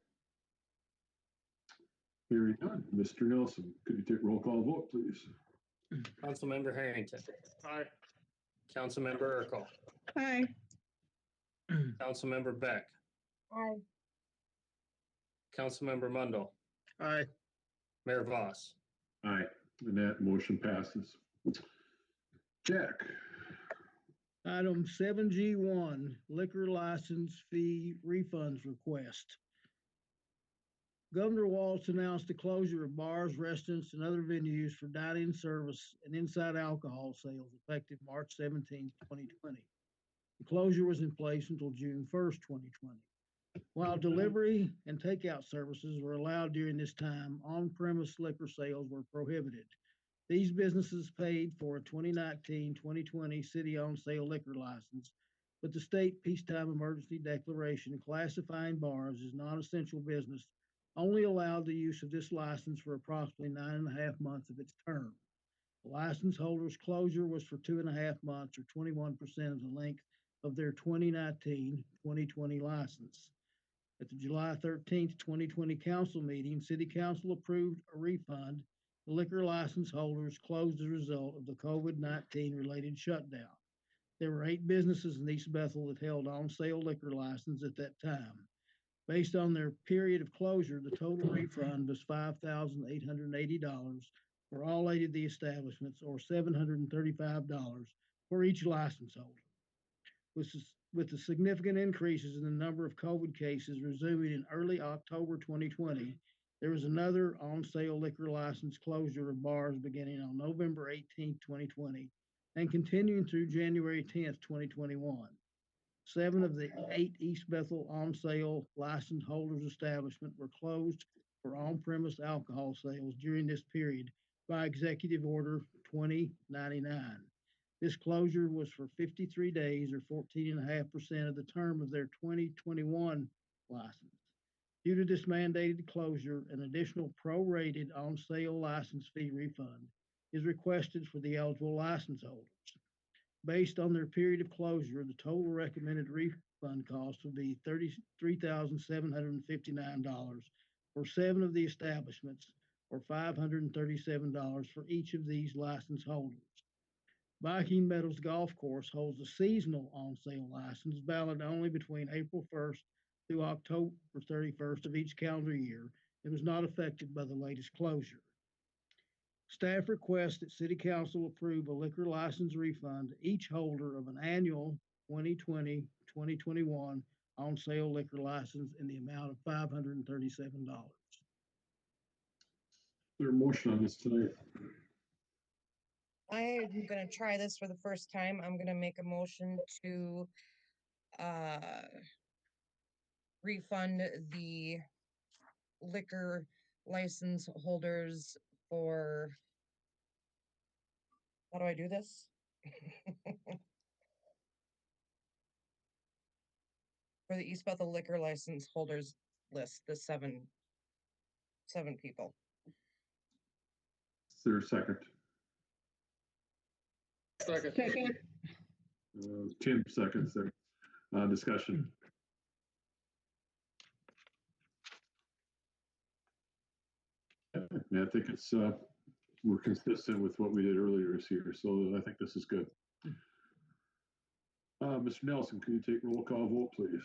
Hearing none. Mr. Nelson, could you take roll call vote, please? Councilmember Harrington. Aye. Councilmember Urkel. Aye. Councilmember Beck. Aye. Councilmember Mundell. Aye. Mayor Voss. Aye, and that motion passes. Jack. Item 7G1, liquor license fee refunds request. Governor Walz announced the closure of bars, restaurants, and other venues for dining service and inside alcohol sales effective March 17, 2020. The closure was in place until June 1st, 2020. While delivery and takeout services were allowed during this time, on-premise liquor sales were prohibited. These businesses paid for a 2019-2020 city-owned sale liquor license, but the state peacetime emergency declaration classifying bars as non-essential business only allowed the use of this license for approximately 9.5 months of its term. The license holder's closure was for 2.5 months or 21% of the length of their 2019-2020 license. At the July 13th, 2020 council meeting, City Council approved a refund. The liquor license holders closed as a result of the COVID-19 related shutdown. There were 8 businesses in East Bethel that held on-sale liquor license at that time. Based on their period of closure, the total refund was $5,880 for all 8 of the establishments, or $735 for each license holder. With the significant increases in the number of COVID cases resuming in early October 2020, there was another on-sale liquor license closure of bars beginning on November 18, 2020, and continuing through January 10th, 2021. 7 of the 8 East Bethel on-sale license holders establishment were closed for on-premise alcohol sales during this period by Executive Order 2099. This closure was for 53 days or 14.5% of the term of their 2021 license. Due to this mandated closure, an additional prorated on-sale license fee refund is requested for the eligible license holders. Based on their period of closure, the total recommended refund cost would be $33,759 for 7 of the establishments, or $537 for each of these license holders. Viking Meadows Golf Course holds a seasonal on-sale license valid only between April 1st through October 31st of each calendar year and was not affected by the latest closure. Staff requests that City Council approve a liquor license refund to each holder of an annual 2020-2021 on-sale liquor license in the amount of $537. There a motion on this tonight? I'm gonna try this for the first time. I'm gonna make a motion to refund the liquor license holders for, how do I do this? For the East Bethel liquor license holders list, the seven people. Is there a second? Second. Tim seconds there. Discussion. Yeah, I think it's we're consistent with what we did earlier this year, so I think this is good. Mr. Nelson, can you take roll call vote, please?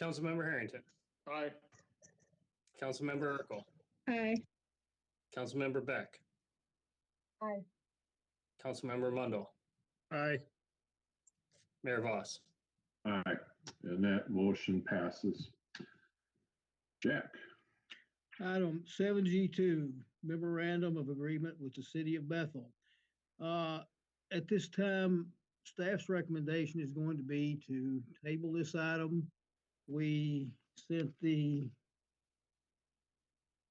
Councilmember Harrington. Aye. Councilmember Urkel. Aye. Councilmember Beck. Aye. Councilmember Mundell. Aye. Mayor Voss. Aye, and that motion passes. Jack. Item 7G2, memorandum of agreement with the City of Bethel. At this time, staff's recommendation is going to be to table this item. We sent the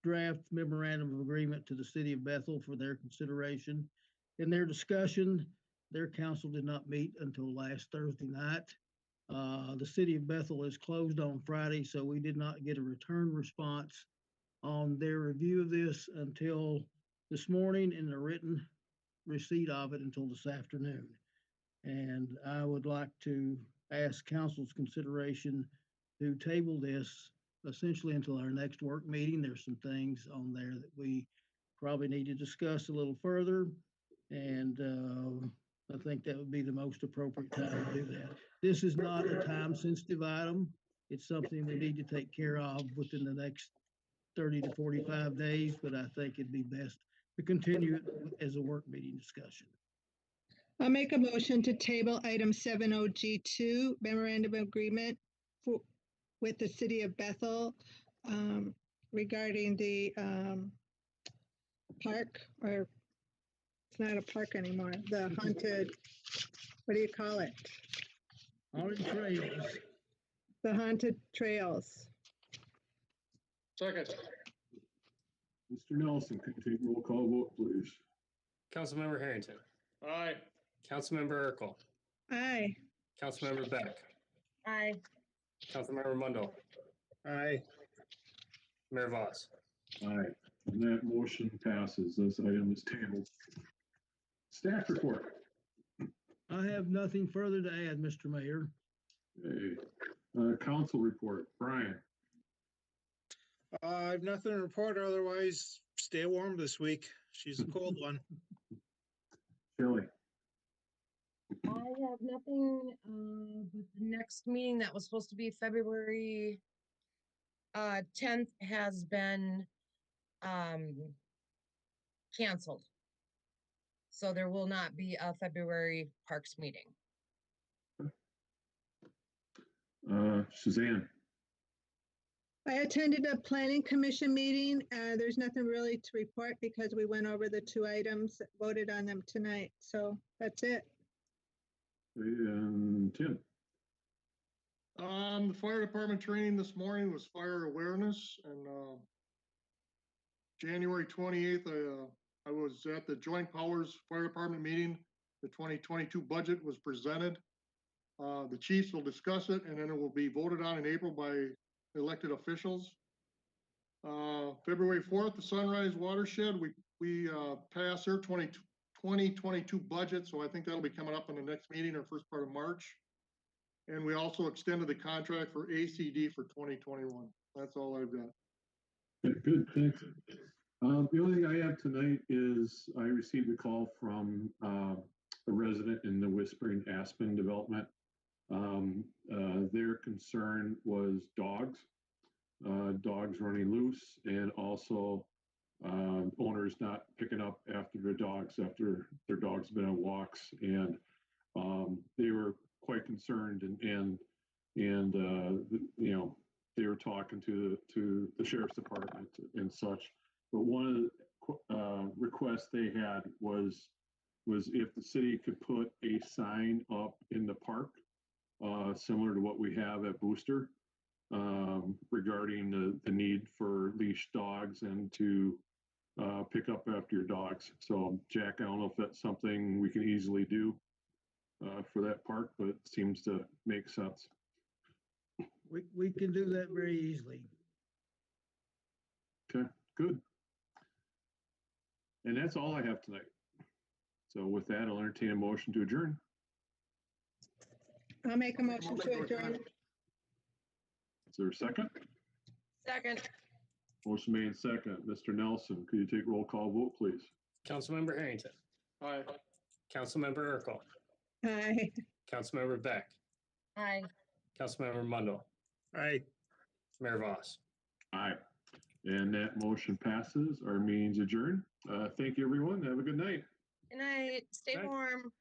draft memorandum of agreement to the City of Bethel for their consideration. In their discussion, their council did not meet until last Thursday night. The City of Bethel is closed on Friday, so we did not get a return response on their review of this until this morning, and a written receipt of it until this afternoon. And I would like to ask council's consideration to table this essentially until our next work meeting. There's some things on there that we probably need to discuss a little further, and I think that would be the most appropriate time to do that. This is not a time-sensitive item. It's something we need to take care of within the next 30 to 45 days, but I think it'd be best to continue it as a work meeting discussion. I'll make a motion to table item 70G2, memorandum of agreement with the City of Bethel regarding the park, or it's not a park anymore, the haunted, what do you call it? Haunted trails. The haunted trails. Second. Mr. Nelson, can you take roll call vote, please? Councilmember Harrington. Aye. Councilmember Urkel. Aye. Councilmember Beck. Aye. Councilmember Mundell. Aye. Mayor Voss. Aye, and that motion passes. This item is tabled. Staff report. I have nothing further to add, Mr. Mayor. Okay. Council report. Brian. I have nothing to report. Otherwise, stay warm this week. She's a cold one. Shelley. I have nothing, but the next meeting that was supposed to be February 10th has been canceled. So there will not be a February Parks meeting. Suzanne. I attended a planning commission meeting. There's nothing really to report because we went over the 2 items, voted on them tonight. So that's it. And Tim. The fire department training this morning was fire awareness, and January 28th, I was at the Joint Powers Fire Department meeting. The 2022 budget was presented. The chiefs will discuss it, and then it will be voted on in April by elected officials. February 4th, the Sunrise Watershed, we passed their 2022 budget, so I think that'll be coming up in the next meeting or first part of March. And we also extended the contract for ACD for 2021. That's all I've got. Good, thanks. The only thing I have tonight is I received a call from a resident in the Whispering Aspen development. Their concern was dogs running loose, and also owners not picking up after their dogs after their dogs been on walks, and they were quite concerned, and you know, they were talking to the sheriff's department and such. But one of the requests they had was if the city could put a sign up in the park, similar to what we have at Booster, regarding the need for leash dogs and to pick up after your dogs. So Jack, I don't know if that's something we can easily do for that park, but it seems to make sense. We can do that very easily. Okay, good. And that's all I have tonight. So with that, I'll entertain a motion to adjourn. I'll make a motion to adjourn. Is there a second? Second. Motion made second. Mr. Nelson, could you take roll call vote, please? Councilmember Harrington. Aye. Councilmember Urkel. Aye. Councilmember Beck. Aye. Councilmember Mundell. Aye. Mayor Voss. Aye. And that motion passes. Our meeting's adjourned. Thank you, everyone. Have a good night. Good night. Stay Night. warm.